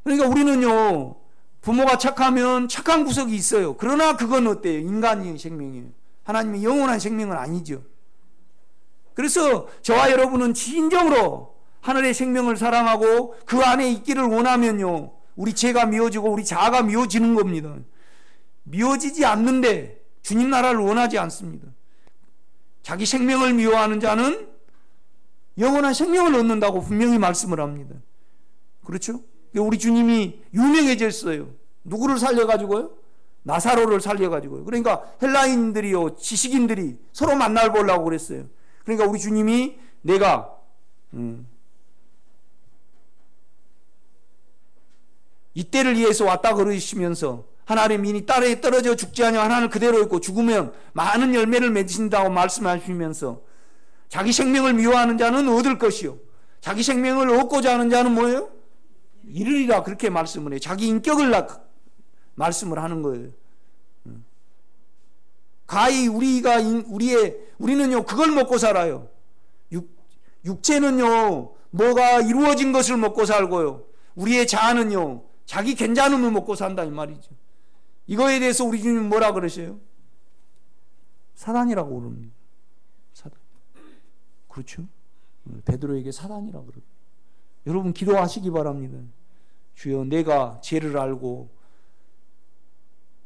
그러니까 우리는요, 부모가 착하면 착한 구석이 있어요. 그러나 그건 어때요? 인간의 생명이에요. 하나님의 영원한 생명은 아니죠. 그래서 저와 여러분은 진정으로 하늘의 생명을 사랑하고 그 안에 있기를 원하면요, 우리 죄가 미워지고 우리 자아가 미워지는 겁니다. 미워지지 않는데 주님 나라를 원하지 않습니다. 자기 생명을 미워하는 자는 영원한 생명을 얻는다고 분명히 말씀을 합니다. 그렇죠? 우리 주님이 유명해졌어요. 누구를 살려가지고요? 나사로를 살려가지고요. 그러니까 헬라인들이요, 지식인들이 서로 만날 보려고 그랬어요. 그러니까 우리 주님이 내가 이때를 위해서 왔다 그러시면서 하나님 이니 땅에 떨어져 죽지 않으면 하나님 그대로 있고 죽으면 많은 열매를 맺으신다고 말씀하시면서 자기 생명을 미워하는 자는 얻을 것이요, 자기 생명을 얻고자 하는 자는 뭐예요? 잃으리라, 그렇게 말씀을 해요. 자기 인격을 말씀을 하는 거예요. 가히 우리는요, 그걸 먹고 살아요. 육체는요, 뭐가 이루어진 것을 먹고 살고요, 우리의 자아는요, 자기 괜찮음을 먹고 산다 이 말이죠. 이거에 대해서 우리 주님 뭐라 그러셔요? 사단이라고 그럽니다. 사단. 그렇죠? 베드로에게 사단이라고 그러고. 여러분 기도하시기 바랍니다. 주여, 내가 죄를 알고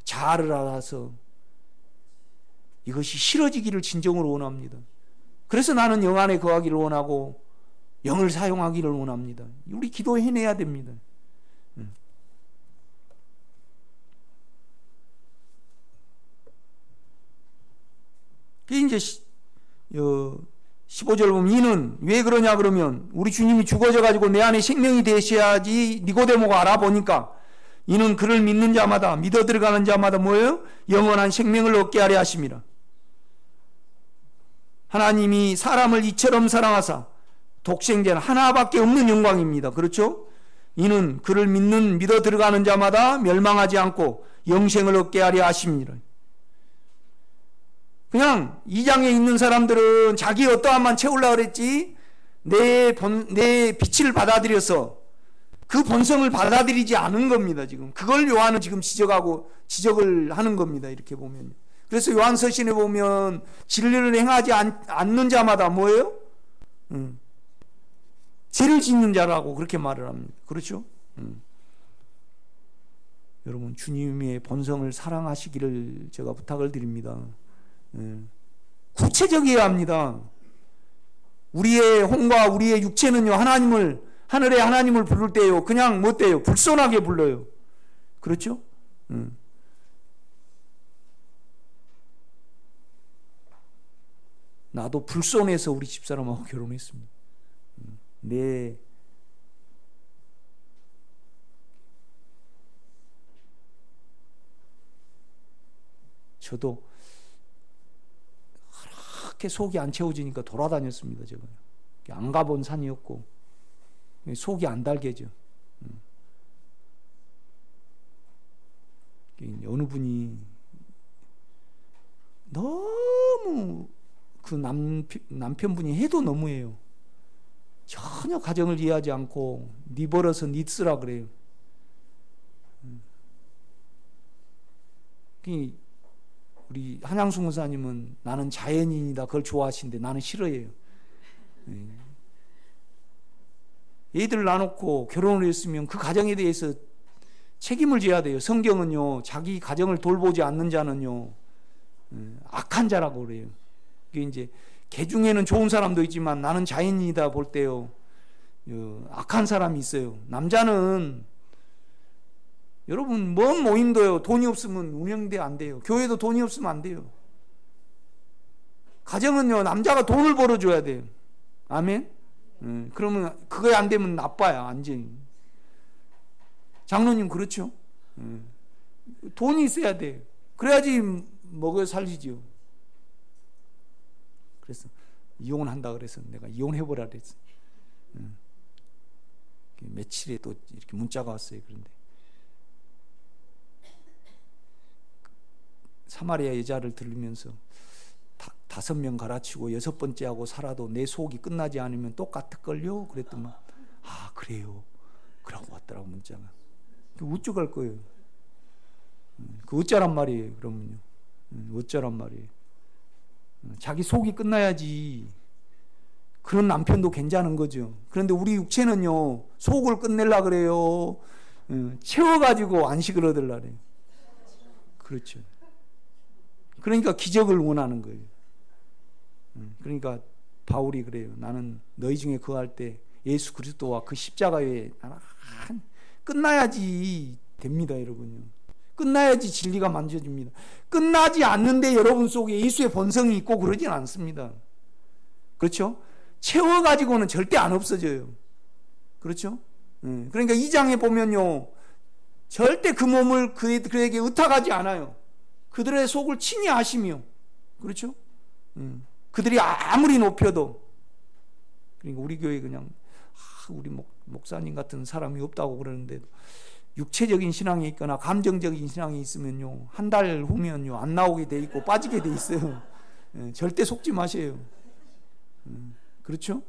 자아를 알아서 이것이 싫어지기를 진정으로 원합니다. 그래서 나는 영 안에 거하기를 원하고 영을 사용하기를 원합니다. 우리 기도해내야 됩니다. 이제 15절 보면 이는 왜 그러냐 그러면 우리 주님이 죽어져 가지고 내 안에 생명이 되셔야지 니고데모가 알아보니까 이는 그를 믿는 자마다, 믿어 들어가는 자마다 뭐예요? 영원한 생명을 얻게 하려 하심이라. 하나님이 사람을 이처럼 사랑하사 독생자는 하나밖에 없는 영광입니다. 그렇죠? 이는 그를 믿어 들어가는 자마다 멸망하지 않고 영생을 얻게 하려 하심이라. 그냥 이 장에 있는 사람들은 자기 어떠함만 채우려고 그랬지 내 빛을 받아들여서 그 본성을 받아들이지 않은 겁니다. 지금 그걸 요한은 지금 지적을 하는 겁니다. 이렇게 보면. 그래서 요한서신에 보면 진리를 행하지 않는 자마다 뭐예요? 죄를 짓는 자라고 그렇게 말을 합니다. 그렇죠? 여러분 주님의 본성을 사랑하시기를 제가 부탁을 드립니다. 구체적이어야 합니다. 우리의 혼과 우리의 육체는요, 하늘의 하나님을 부를 때요, 그냥 뭐 때요? 불손하게 불러요. 그렇죠? 나도 불손해서 우리 집사람하고 결혼했습니다. 저도 그렇게 속이 안 채워지니까 돌아다녔습니다. 제가 안 가본 산이었고 속이 안 달게져. 어느 분이 너무 그 남편분이 해도 너무해요. 전혀 가정을 이해하지 않고 니 벌어서 니 쓰라 그래요. 우리 한양수 목사님은 나는 자연인이다 그걸 좋아하시는데 나는 싫어해요. 애들 낳아놓고 결혼을 했으면 그 가정에 대해서 책임을 져야 돼요. 성경은요, 자기 가정을 돌보지 않는 자는요, 악한 자라고 그래요. 그게 이제 개 중에는 좋은 사람도 있지만 나는 자연인이다 볼 때요, 악한 사람이 있어요. 남자는 여러분 뭔 모임도요, 돈이 없으면 운영돼 안 돼요. 교회도 돈이 없으면 안 돼요. 가정은요, 남자가 돈을 벌어줘야 돼요. 아멘. 그러면 그게 안 되면 나빠요. 완전히. 장로님 그렇죠? 돈이 있어야 돼요. 그래야지 먹여 살리죠. 그래서 이혼한다 그래서 내가 이혼해보라 그랬어. 며칠에 또 이렇게 문자가 왔어요. 그런데 사마리아 여자를 들으면서 5명 갈아치고 6번째하고 살아도 내 속이 끝나지 않으면 똑같을걸요? 그랬더만 아 그래요? 그러고 왔더라고 문자가. 어쩌갈 거예요? 그 어쩌란 말이에요. 그러면요. 어쩌란 말이에요. 자기 속이 끝나야지 그런 남편도 괜찮은 거죠. 그런데 우리 육체는요 속을 끝내려 그래요. 채워가지고 안식을 얻으려 그래요. 그렇죠. 그러니까 기적을 원하는 거예요. 그러니까 바울이 그래요. 나는 너희 중에 거할 때 예수 그리스도와 그 십자가에 나는 끝나야지 됩니다, 여러분요. 끝나야지 진리가 만져집니다. 끝나지 않는데 여러분 속에 예수의 본성이 있고 그러진 않습니다. 그렇죠? 채워가지고는 절대 안 없어져요. 그렇죠? 그러니까 2장에 보면요. 절대 그 몸을 그에게 의탁하지 않아요. 그들의 속을 친히 아시며. 그렇죠? 그들이 아무리 높여도. 그러니까 우리 교회 그냥 우리 목사님 같은 사람이 없다고 그러는데 육체적인 신앙이 있거나 감정적인 신앙이 있으면요. 한 달 후면요. 안 나오게 돼 있고 빠지게 돼 있어요. 절대 속지 마세요. 그렇죠?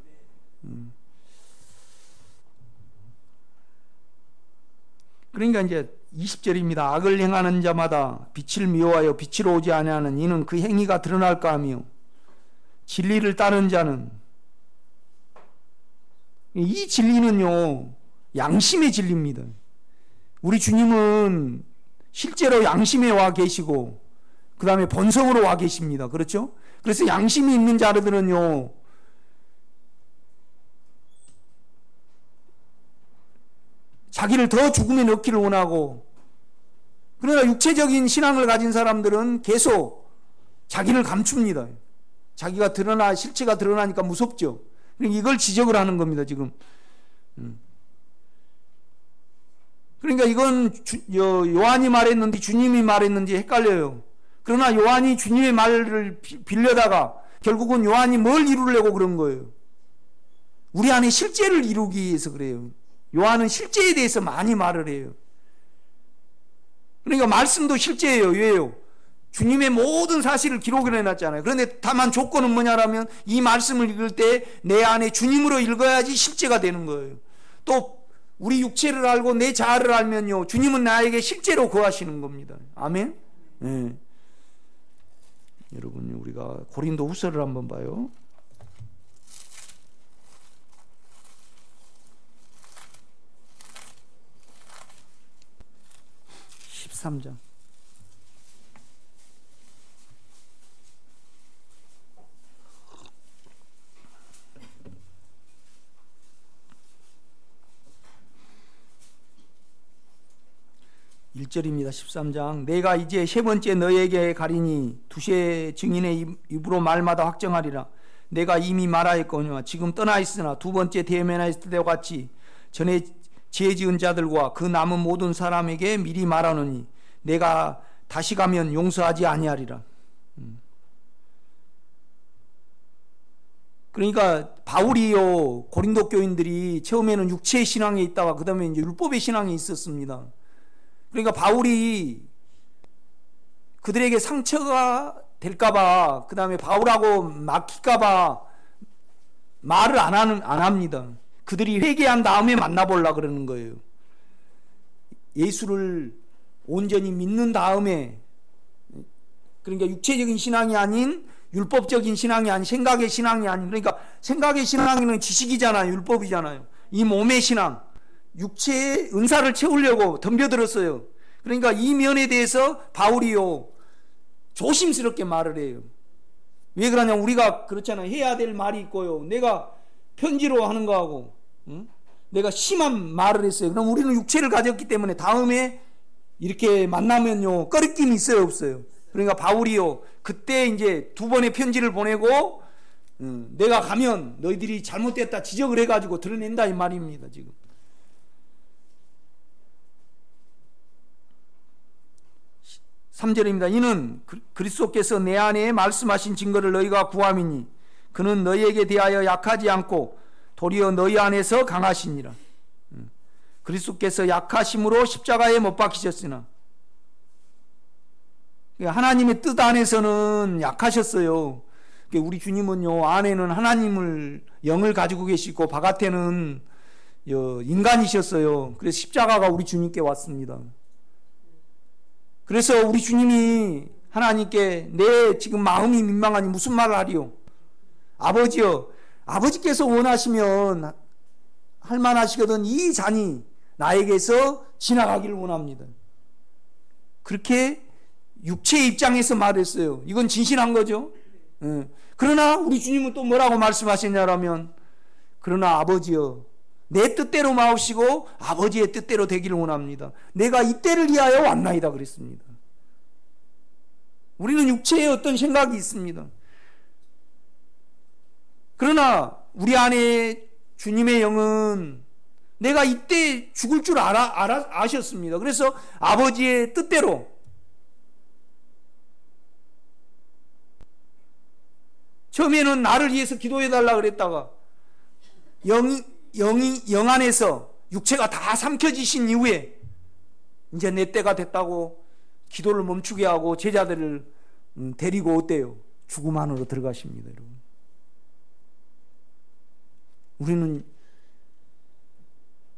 그러니까 이제 20절입니다. 악을 행하는 자마다 빛을 미워하여 빛으로 오지 아니하는 이는 그 행위가 드러날까 하며 진리를 따르는 자는 이 진리는요. 양심의 진리입니다. 우리 주님은 실제로 양심에 와 계시고 그 다음에 본성으로 와 계십니다. 그렇죠? 그래서 양심이 있는 자들은요. 자기를 더 죽음에 넣기를 원하고 그러나 육체적인 신앙을 가진 사람들은 계속 자기를 감춥니다. 자기가 실체가 드러나니까 무섭죠. 이걸 지적을 하는 겁니다. 지금. 그러니까 이건 요한이 말했는지 주님이 말했는지 헷갈려요. 그러나 요한이 주님의 말을 빌려다가 결국은 요한이 뭘 이루려고 그런 거예요. 우리 안에 실제를 이루기 위해서 그래요. 요한은 실제에 대해서 많이 말을 해요. 그러니까 말씀도 실제예요. 왜요? 주님의 모든 사실을 기록을 해놨잖아요. 그런데 다만 조건은 뭐냐라면 이 말씀을 읽을 때 내 안에 주님으로 읽어야지 실제가 되는 거예요. 또 우리 육체를 알고 내 자아를 알면요. 주님은 나에게 실제로 거하시는 겁니다. 아멘? 네. 여러분 우리가 고린도 후서를 한번 봐요. 13장. (1절입니다) 13장. 내가 이제 세 번째 너에게 가리니 두세 증인의 입으로 말마다 확정하리라. 내가 이미 말하였거니와 지금 떠나 있으나 두 번째 대면하였을 때와 같이 전에 죄 지은 자들과 그 남은 모든 사람에게 미리 말하노니 내가 다시 가면 용서하지 아니하리라. 그러니까 바울이요 고린도 교인들이 처음에는 육체의 신앙에 있다가 그 다음에 이제 율법의 신앙이 있었습니다. 그러니까 바울이 그들에게 상처가 될까봐 그 다음에 바울하고 막힐까봐 말을 안 합니다. 그들이 회개한 다음에 만나보려고 그러는 거예요. 예수를 온전히 믿는 다음에, 그러니까 육체적인 신앙이 아닌 율법적인 신앙이 아닌 생각의 신앙이 아닌, 그러니까 생각의 신앙은 지식이잖아요. 율법이잖아요. 이 몸의 신앙, 육체의 은사를 채우려고 덤벼들었어요. 그러니까 이 면에 대해서 바울이요 조심스럽게 말을 해요. 왜 그러냐? 우리가 그렇잖아요. 해야 될 말이 있고요. 내가 편지로 하는 거하고 내가 심한 말을 했어요. 그럼 우리는 육체를 가졌기 때문에 다음에 이렇게 만나면요 꺼리낌이 있어요, 없어요? 그러니까 바울이요 그때 이제 두 번의 편지를 보내고 내가 가면 너희들이 잘못됐다 지적을 해가지고 드러낸다 이 말입니다. 지금 3절입니다. 이는 그리스도께서 내 안에 말씀하신 증거를 너희가 구함이니 그는 너희에게 대하여 약하지 않고 도리어 너희 안에서 강하시니라. 그리스도께서 약하심으로 십자가에 못 박히셨으나 하나님의 뜻 안에서는 약하셨어요. 우리 주님은요, 안에는 하나님을 영을 가지고 계시고 바깥에는 인간이셨어요. 그래서 십자가가 우리 주님께 왔습니다. 그래서 우리 주님이 하나님께 내 지금 마음이 민망하니 무슨 말을 하리요? 아버지여, 아버지께서 원하시면 할만하시거든 이 잔이 나에게서 지나가기를 원합니다. 그렇게 육체의 입장에서 말했어요. 이건 진실한 거죠. 그러나 우리 주님은 또 뭐라고 말씀하셨냐면, 그러나 아버지여, 내 뜻대로 마옵시고 아버지의 뜻대로 되기를 원합니다. 내가 이때를 위하여 왔나이다 그랬습니다. 우리는 육체에 어떤 생각이 있습니다. 그러나 우리 안에 주님의 영은 내가 이때 죽을 줄 아셨습니다. 그래서 아버지의 뜻대로, 처음에는 나를 위해서 기도해달라 그랬다가 영 안에서 육체가 다 삼켜지신 이후에 이제 내 때가 됐다고 기도를 멈추게 하고 제자들을 데리고 어때요? 죽음 안으로 들어가십니다, 여러분. 우리는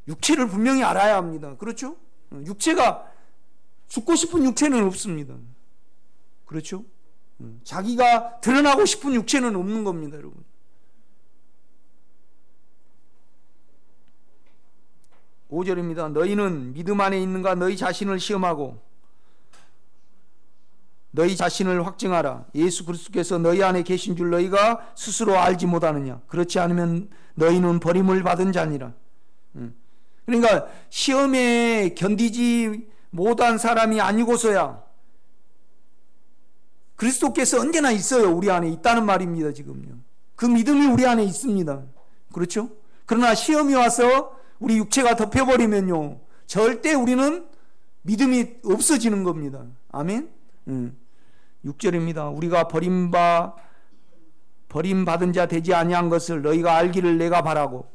육체를 분명히 알아야 합니다. 그렇죠? 육체가, 죽고 싶은 육체는 없습니다. 그렇죠? 자기가 드러나고 싶은 육체는 없는 겁니다, 여러분. 5절입니다. 너희는 믿음 안에 있는가 너희 자신을 시험하고 너희 자신을 확증하라. 예수 그리스도께서 너희 안에 계신 줄 너희가 스스로 알지 못하느냐. 그렇지 않으면 너희는 버림을 받은 자니라. 그러니까 시험에 견디지 못한 사람이 아니고서야 그리스도께서 언제나 있어요. 우리 안에 있다는 말입니다. 지금요. 그 믿음이 우리 안에 있습니다. 그렇죠? 그러나 시험이 와서 우리 육체가 덮여버리면요, 절대 우리는 믿음이 없어지는 겁니다. 아멘? 6절입니다. 우리가 버림받은 자 되지 아니한 것을 너희가 알기를 내가 바라고.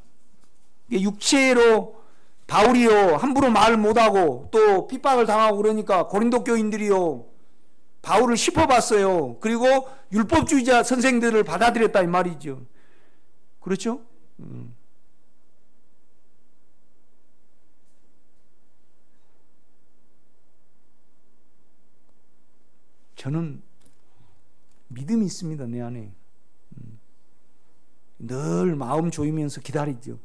육체로 바울이요, 함부로 말 못하고 또 핍박을 당하고 그러니까 고린도 교인들이요, 바울을 씹어봤어요. 그리고 율법주의자 선생들을 받아들였다 이 말이죠. 그렇죠? 저는 믿음이 있습니다, 내 안에. 늘 마음 조이면서 기다리죠.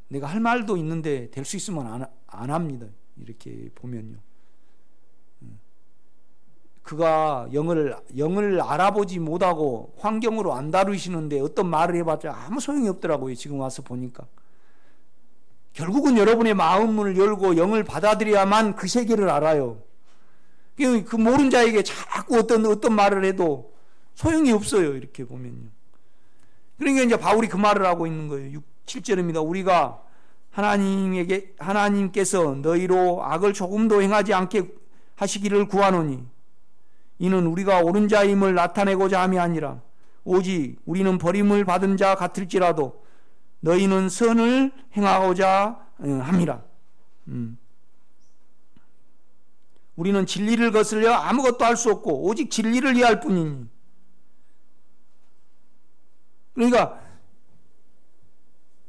내가 할 말도 있는데 될 수 있으면 안 합니다. 이렇게 보면요. 그가 영을 알아보지 못하고 환경으로 안 다루시는데 어떤 말을 해봤자 아무 소용이 없더라고요. 지금 와서 보니까. 결국은 여러분의 마음을 열고 영을 받아들여야만 그 세계를 알아요. 그 모르는 자에게 자꾸 어떤 말을 해도 소용이 없어요. 이렇게 보면요. 그러니까 이제 바울이 그 말을 하고 있는 거예요. 7절입니다. 우리가 하나님께서 너희로 악을 조금도 행하지 않게 하시기를 구하노니 이는 우리가 옳은 자임을 나타내고자 함이 아니라 오직 우리는 버림을 받은 자 같을지라도 너희는 선을 행하고자 함이라. 우리는 진리를 거슬려 아무것도 할 수 없고 오직 진리를 위할 뿐이니. 그러니까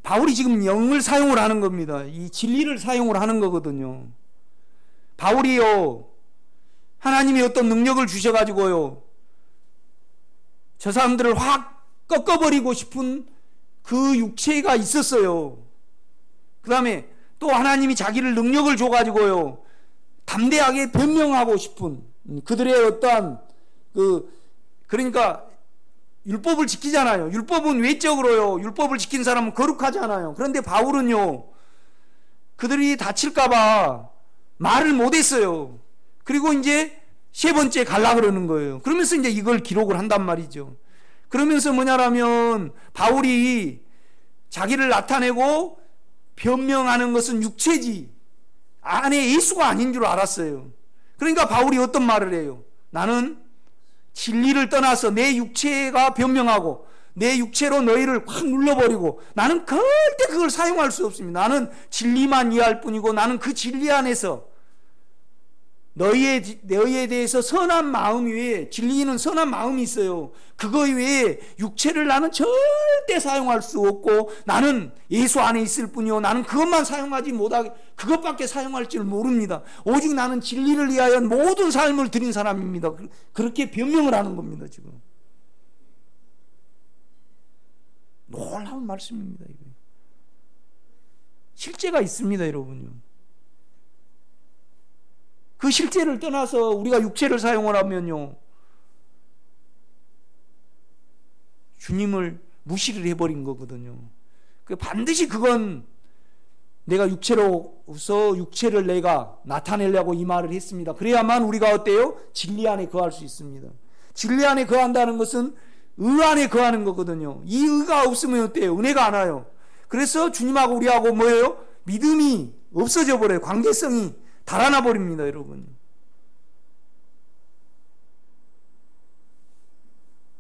바울이 지금 영을 사용을 하는 겁니다. 이 진리를 사용을 하는 거거든요. 바울이요, 하나님이 어떤 능력을 주셔가지고요, 저 사람들을 확 꺾어버리고 싶은 그 육체가 있었어요. 그 다음에 또 하나님이 자기를 능력을 줘가지고요, 담대하게 변명하고 싶은 그들의 어떠한 그러니까 율법을 지키잖아요. 율법은 외적으로요, 율법을 지킨 사람은 거룩하잖아요. 그런데 바울은요, 그들이 다칠까봐 말을 못했어요. 그리고 이제 세 번째 갈라 그러는 거예요. 그러면서 이제 이걸 기록을 한단 말이죠. 그러면서 뭐냐라면 바울이 자기를 나타내고 변명하는 것은 육체지 안에 예수가 아닌 줄 알았어요. 그러니까 바울이 어떤 말을 해요? 나는 진리를 떠나서 내 육체가 변명하고 내 육체로 너희를 확 눌러버리고 나는 절대 그걸 사용할 수 없습니다. 나는 진리만 이해할 뿐이고 나는 그 진리 안에서 너희에 대해서 선한 마음 외에, 진리는 선한 마음이 있어요. 그거 외에 육체를 나는 절대 사용할 수 없고 나는 예수 안에 있을 뿐이요, 나는 그것만 사용하지 못하게, 그것밖에 사용할 줄 모릅니다. 오직 나는 진리를 위하여 모든 삶을 드린 사람입니다. 그렇게 변명을 하는 겁니다. 지금 놀라운 말씀입니다. 이거 실제가 있습니다, 여러분요. 그 실제를 떠나서 우리가 육체를 사용을 하면요, 주님을 무시를 해버린 거거든요. 반드시 그건 내가 육체로서 육체를 내가 나타내려고 이 말을 했습니다. 그래야만 우리가 어때요? 진리 안에 거할 수 있습니다. 진리 안에 거한다는 것은 의 안에 거하는 거거든요. 이 의가 없으면 어때요? 은혜가 안 와요. 그래서 주님하고 우리하고 뭐예요? 믿음이 없어져 버려요. 관계성이 달아나 버립니다, 여러분.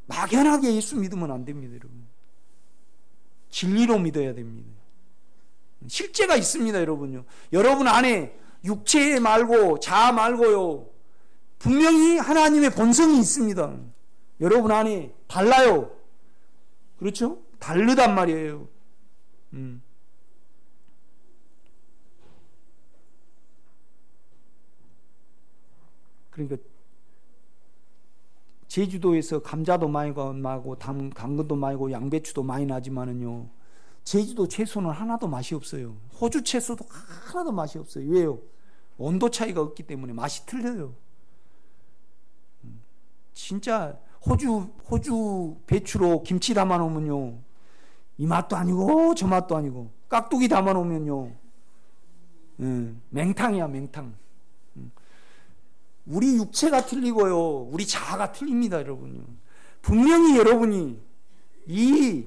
막연하게 예수 믿으면 안 됩니다, 여러분. 진리로 믿어야 됩니다. 실제가 있습니다, 여러분요. 여러분 안에 육체 말고 자아 말고요, 분명히 하나님의 본성이 있습니다. 여러분 안에 달라요. 그렇죠? 다르단 말이에요. 그러니까 제주도에서 감자도 많이 나고 당근도 많이 나고 양배추도 많이 나지만은요, 제주도 채소는 하나도 맛이 없어요. 호주 채소도 하나도 맛이 없어요. 왜요? 온도 차이가 없기 때문에 맛이 틀려요. 진짜 호주 배추로 김치 담아 놓으면요, 이 맛도 아니고 저 맛도 아니고, 깍두기 담아 놓으면요, 맹탕이야, 맹탕. 우리 육체가 틀리고요, 우리 자아가 틀립니다, 여러분요. 분명히 여러분이 이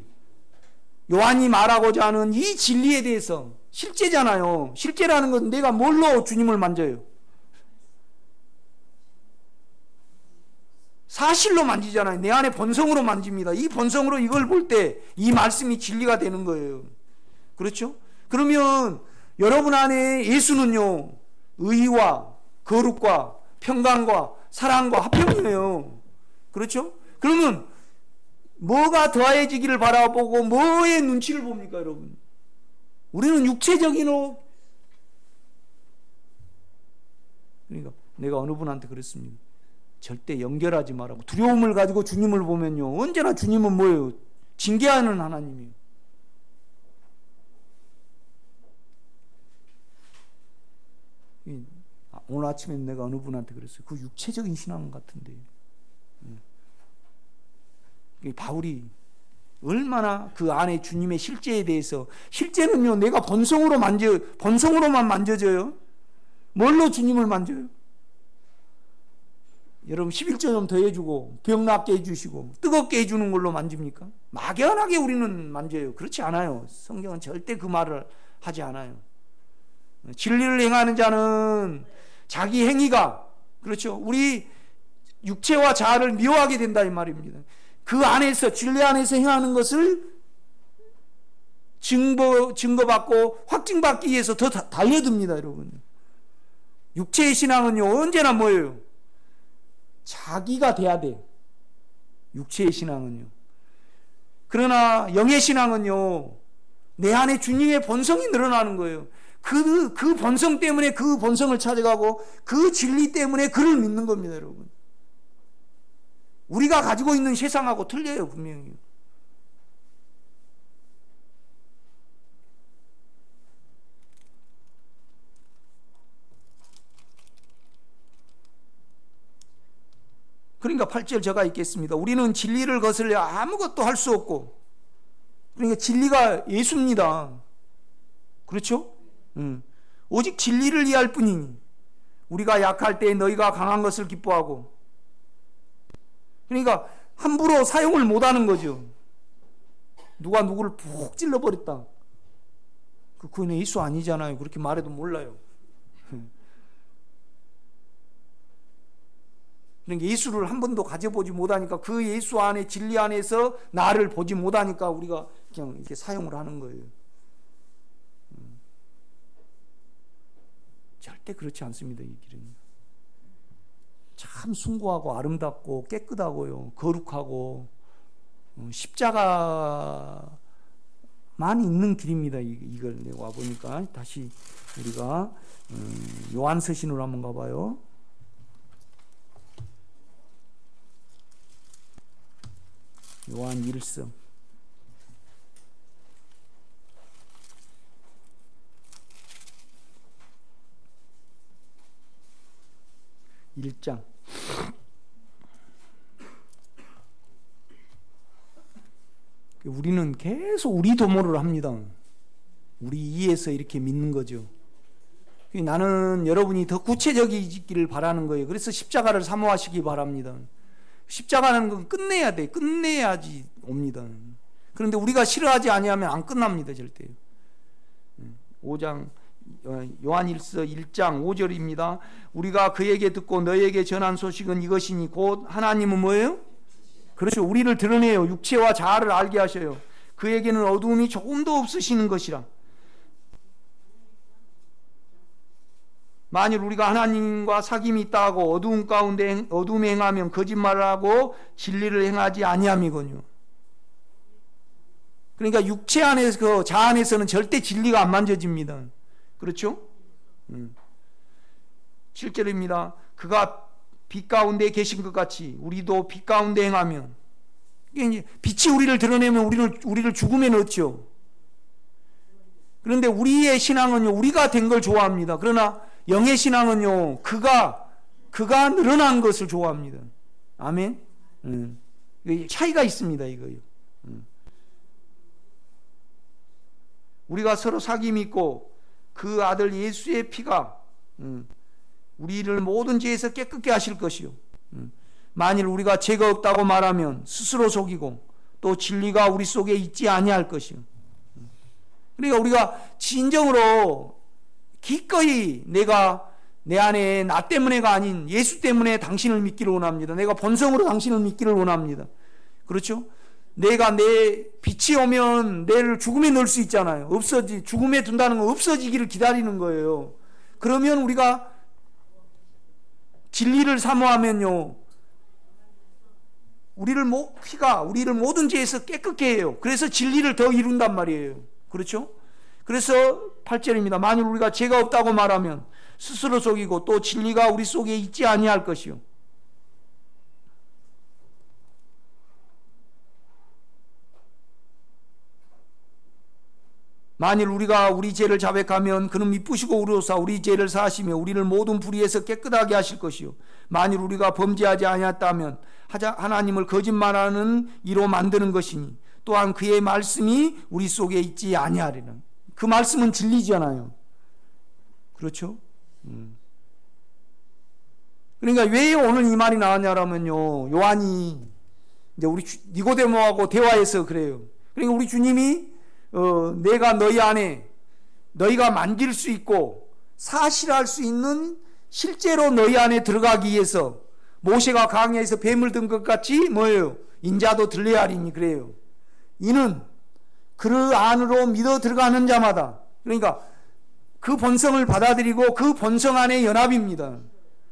요한이 말하고자 하는 이 진리에 대해서, 실제잖아요. 실제라는 건 내가 뭘로 주님을 만져요? 사실로 만지잖아요. 내 안에 본성으로 만집니다. 이 본성으로 이걸 볼 때 이 말씀이 진리가 되는 거예요. 그렇죠? 그러면 여러분 안에 예수는요, 의와 거룩과 평강과 사랑과 화평이에요. 그렇죠? 그러면 뭐가 더해지기를 바라보고 뭐의 눈치를 봅니까, 여러분? 우리는 육체적인 그러니까 내가 어느 분한테 그랬습니다. 절대 연결하지 말라고. 두려움을 가지고 주님을 보면요, 언제나 주님은 뭐예요? 징계하는 하나님이에요. 오늘 아침에 내가 어느 분한테 그랬어요. 그 육체적인 신앙 같은데. 바울이 얼마나 그 안에 주님의 실제에 대해서, 실제는요, 내가 본성으로만 만져져요. 뭘로 주님을 만져요? 여러분 11조 좀 더해주고 병 낫게 해주시고 뜨겁게 해주는 걸로 만집니까? 막연하게 우리는 만져요. 그렇지 않아요. 성경은 절대 그 말을 하지 않아요. 진리를 행하는 자는 자기 행위가, 그렇죠, 우리 육체와 자아를 미워하게 된다 이 말입니다. 그 안에서, 진리 안에서 행하는 것을 증거받고 확증받기 위해서 더 달려듭니다, 여러분. 육체의 신앙은요, 언제나 뭐예요? 자기가 돼야 돼. 육체의 신앙은요. 그러나 영의 신앙은요, 내 안에 주님의 본성이 늘어나는 거예요. 그 본성 때문에 그 본성을 찾아가고 그 진리 때문에 그를 믿는 겁니다, 여러분. 우리가 가지고 있는 세상하고 틀려요, 분명히. 그러니까 8절 저가 있겠습니다. 우리는 진리를 거슬려 아무것도 할 수 없고, 그러니까 진리가 예수입니다. 그렇죠? 오직 진리를 이해할 뿐이니 우리가 약할 때 너희가 강한 것을 기뻐하고, 그러니까 함부로 사용을 못하는 거죠. 누가 누구를 푹 찔러버렸다, 그건 예수 아니잖아요. 그렇게 말해도 몰라요. 그러니까 예수를 한 번도 가져보지 못하니까 그 예수 안에 진리 안에서 나를 보지 못하니까 우리가 그냥 이렇게 사용을 하는 거예요. 절대 그렇지 않습니다. 이 길은 참 숭고하고 아름답고 깨끗하고요, 거룩하고 십자가만 있는 길입니다. 이걸 와 보니까 다시 우리가 요한서신으로 한번 가봐요. 요한 1서 1장 우리는 계속 우리 도모를 합니다. 우리 이해해서 이렇게 믿는 거죠. 나는 여러분이 더 구체적이기를 바라는 거예요. 그래서 십자가를 사모하시기 바랍니다. 십자가는 건 끝내야 돼. 끝내야지 옵니다. 그런데 우리가 싫어하지 아니하면 안 끝납니다. 절대. 5장 요한일서 1장 5절입니다. 우리가 그에게 듣고 너에게 전한 소식은 이것이니 곧 하나님은 뭐예요? 그렇죠. 우리를 드러내요. 육체와 자아를 알게 하셔요. 그에게는 어두움이 조금도 없으시는 것이라. 만일 우리가 하나님과 사귐이 있다 하고 어두움 가운데 어둠에 행하면 거짓말을 하고 진리를 행하지 아니함이거든요. 그러니까 육체 안에서 자아 안에서는 절대 진리가 안 만져집니다. 그렇죠? 7절입니다. 그가 빛 가운데 계신 것 같이 우리도 빛 가운데 행하면, 빛이 우리를 드러내면 우리를 죽음에 넣죠. 그런데 우리의 신앙은요, 우리가 된 걸 좋아합니다. 그러나 영의 신앙은요, 그가 늘어난 것을 좋아합니다. 아멘. 차이가 있습니다. 이거요. 우리가 서로 사귐이 있고 그 아들 예수의 피가 우리를 모든 죄에서 깨끗게 하실 것이요. 만일 우리가 죄가 없다고 말하면 스스로 속이고 또 진리가 우리 속에 있지 아니할 것이요. 그러니까 우리가 진정으로 기꺼이 내가 내 안에 나 때문에가 아닌 예수 때문에 당신을 믿기를 원합니다. 내가 본성으로 당신을 믿기를 원합니다. 그렇죠? 내가 내 빛이 오면 내를 죽음에 넣을 수 있잖아요. 죽음에 둔다는 건 없어지기를 기다리는 거예요. 그러면 우리가 진리를 사모하면요, 피가 우리를 모든 죄에서 깨끗게 해요. 그래서 진리를 더 이룬단 말이에요. 그렇죠? 그래서 8절입니다. 만일 우리가 죄가 없다고 말하면 스스로 속이고 또 진리가 우리 속에 있지 아니할 것이요. 만일 우리가 우리 죄를 자백하면 그는 미쁘시고 우리로서 우리 죄를 사하시며 우리를 모든 불의에서 깨끗하게 하실 것이요. 만일 우리가 범죄하지 아니했다면 하나님을 거짓말하는 이로 만드는 것이니 또한 그의 말씀이 우리 속에 있지 아니하리라. 그 말씀은 진리잖아요. 그렇죠? 그러니까 왜 오늘 이 말이 나왔냐면요, 요한이 이제 우리 니고데모하고 대화해서 그래요. 그러니까 우리 주님이 내가 너희 안에 너희가 만질 수 있고 사실할 수 있는, 실제로 너희 안에 들어가기 위해서 모세가 광야에서 뱀을 든 것 같이 뭐예요? 인자도 들려야 하리니 그래요. 이는 그 안으로 믿어 들어가는 자마다, 그러니까 그 본성을 받아들이고 그 본성 안에 연합입니다.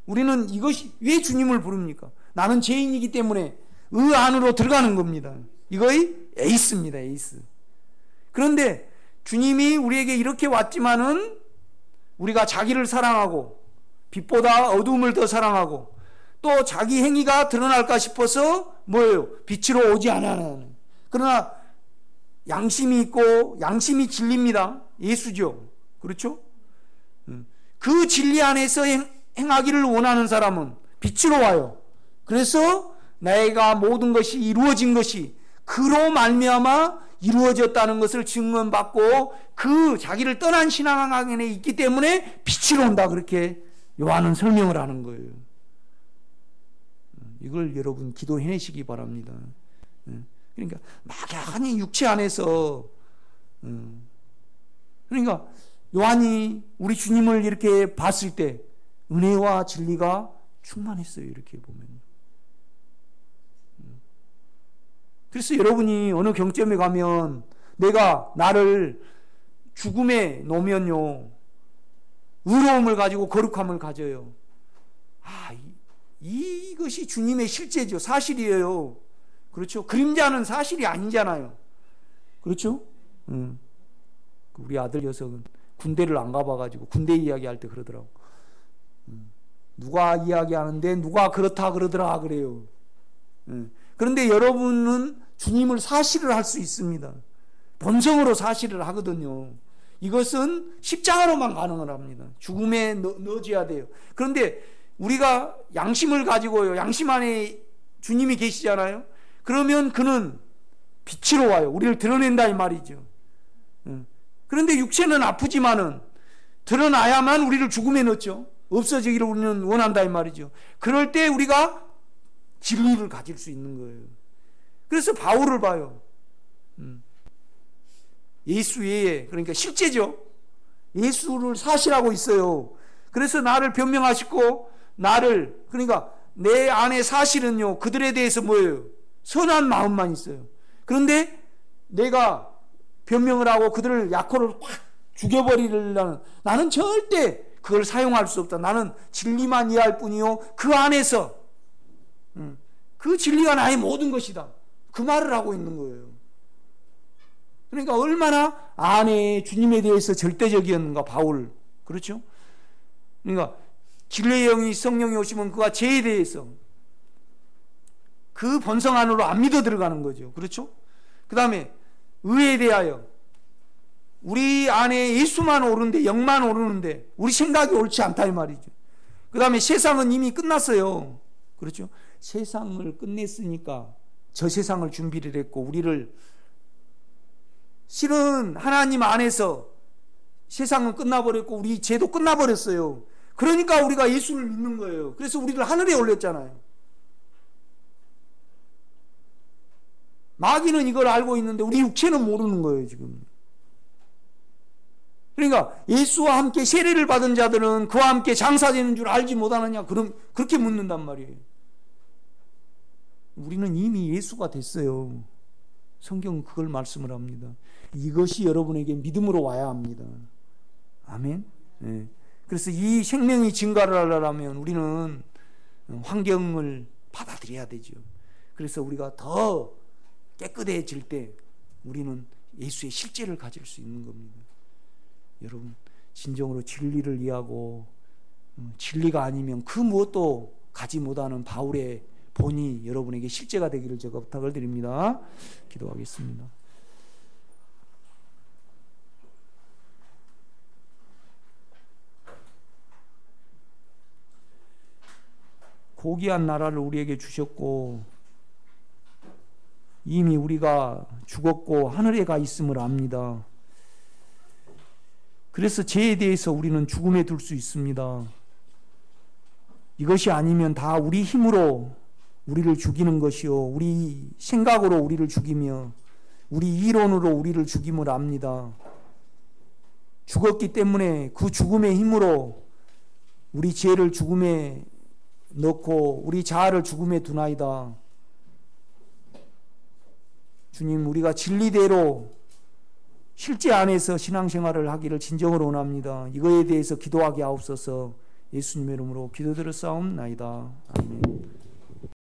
우리는 이것이 왜 주님을 부릅니까? 나는 죄인이기 때문에 그 안으로 들어가는 겁니다. 이거의 에이스입니다. 에이스. 그런데 주님이 우리에게 이렇게 왔지만은 우리가 자기를 사랑하고 빛보다 어두움을 더 사랑하고 또 자기 행위가 드러날까 싶어서 뭐예요? 빛으로 오지 않아요. 그러나 양심이 있고, 양심이 진리입니다. 예수죠. 그렇죠? 그 진리 안에서 행하기를 원하는 사람은 빛으로 와요. 그래서 내가 모든 것이 이루어진 것이 그로 말미암아 이루어졌다는 것을 증언받고 그 자기를 떠난 신앙 안에 있기 때문에 빛으로 온다, 그렇게 요한은 설명을 하는 거예요. 이걸 여러분 기도해내시기 바랍니다. 그러니까 막연히 육체 안에서, 그러니까 요한이 우리 주님을 이렇게 봤을 때 은혜와 진리가 충만했어요. 이렇게 보면 그래서 여러분이 어느 경점에 가면 내가 나를 죽음에 놓으면요, 의로움을 가지고 거룩함을 가져요. 이것이 주님의 실제죠. 사실이에요. 그렇죠? 그림자는 사실이 아니잖아요. 그렇죠? 우리 아들 녀석은 군대를 안 가봐가지고 군대 이야기할 때 그러더라고. 누가 이야기하는데 누가 그렇다 그러더라 그래요. 그런데 여러분은 주님을 사실을 할 수 있습니다. 본성으로 사실을 하거든요. 이것은 십자가로만 가능을 합니다. 죽음에 넣어줘야 돼요. 그런데 우리가 양심을 가지고요, 양심 안에 주님이 계시잖아요. 그러면 그는 빛으로 와요. 우리를 드러낸다 이 말이죠. 그런데 육체는 아프지만은 드러나야만 우리를 죽음에 넣죠. 없어지기를 우리는 원한다 이 말이죠. 그럴 때 우리가 진리를 가질 수 있는 거예요. 그래서 바울을 봐요. 예수 외에, 그러니까 실제죠. 예수를 사실하고 있어요. 그래서 나를 변명하시고 나를, 그러니까 내 안에 사실은요, 그들에 대해서 뭐예요? 선한 마음만 있어요. 그런데 내가 변명을 하고 그들을 약호를 확 죽여버리려는, 나는 절대 그걸 사용할 수 없다. 나는 진리만 이해할 뿐이요, 그 안에서 그 진리가 나의 모든 것이다. 그 말을 하고 있는 거예요. 그러니까 얼마나 안에 주님에 대해서 절대적이었는가 바울. 그렇죠? 그러니까 진리의 영이, 성령이 오시면 그가 죄에 대해서 그 본성 안으로 안 믿어 들어가는 거죠. 그렇죠? 그 다음에 의에 대하여 우리 안에 예수만 오르는데, 영만 오르는데 우리 생각이 옳지 않다 이 말이죠. 그 다음에 세상은 이미 끝났어요. 그렇죠? 세상을 끝냈으니까 저 세상을 준비를 했고, 우리를, 실은 하나님 안에서 세상은 끝나버렸고 우리 죄도 끝나버렸어요. 그러니까 우리가 예수를 믿는 거예요. 그래서 우리를 하늘에 올렸잖아요. 마귀는 이걸 알고 있는데 우리 육체는 모르는 거예요 지금. 그러니까 예수와 함께 세례를 받은 자들은 그와 함께 장사되는 줄 알지 못하느냐, 그럼 그렇게 묻는단 말이에요. 우리는 이미 예수가 됐어요. 성경은 그걸 말씀을 합니다. 이것이 여러분에게 믿음으로 와야 합니다. 아멘. 네. 그래서 이 생명이 증가를 하려면 우리는 환경을 받아들여야 되죠. 그래서 우리가 더 깨끗해질 때 우리는 예수의 실제를 가질 수 있는 겁니다. 여러분, 진정으로 진리를 이해하고 진리가 아니면 그 무엇도 가지 못하는 바울의 본이 여러분에게 실제가 되기를 제가 부탁을 드립니다. 기도하겠습니다. 고귀한 나라를 우리에게 주셨고 이미 우리가 죽었고 하늘에 가 있음을 압니다. 그래서 죄에 대해서 우리는 죽음에 둘 수 있습니다. 이것이 아니면 다 우리 힘으로 우리를 죽이는 것이요, 우리 생각으로 우리를 죽이며 우리 이론으로 우리를 죽임을 압니다. 죽었기 때문에 그 죽음의 힘으로 우리 죄를 죽음에 넣고 우리 자아를 죽음에 두나이다. 주님, 우리가 진리대로 실제 안에서 신앙생활을 하기를 진정으로 원합니다. 이거에 대해서 기도하게 하옵소서. 예수님의 이름으로 기도드렸사옵나이다. 아멘.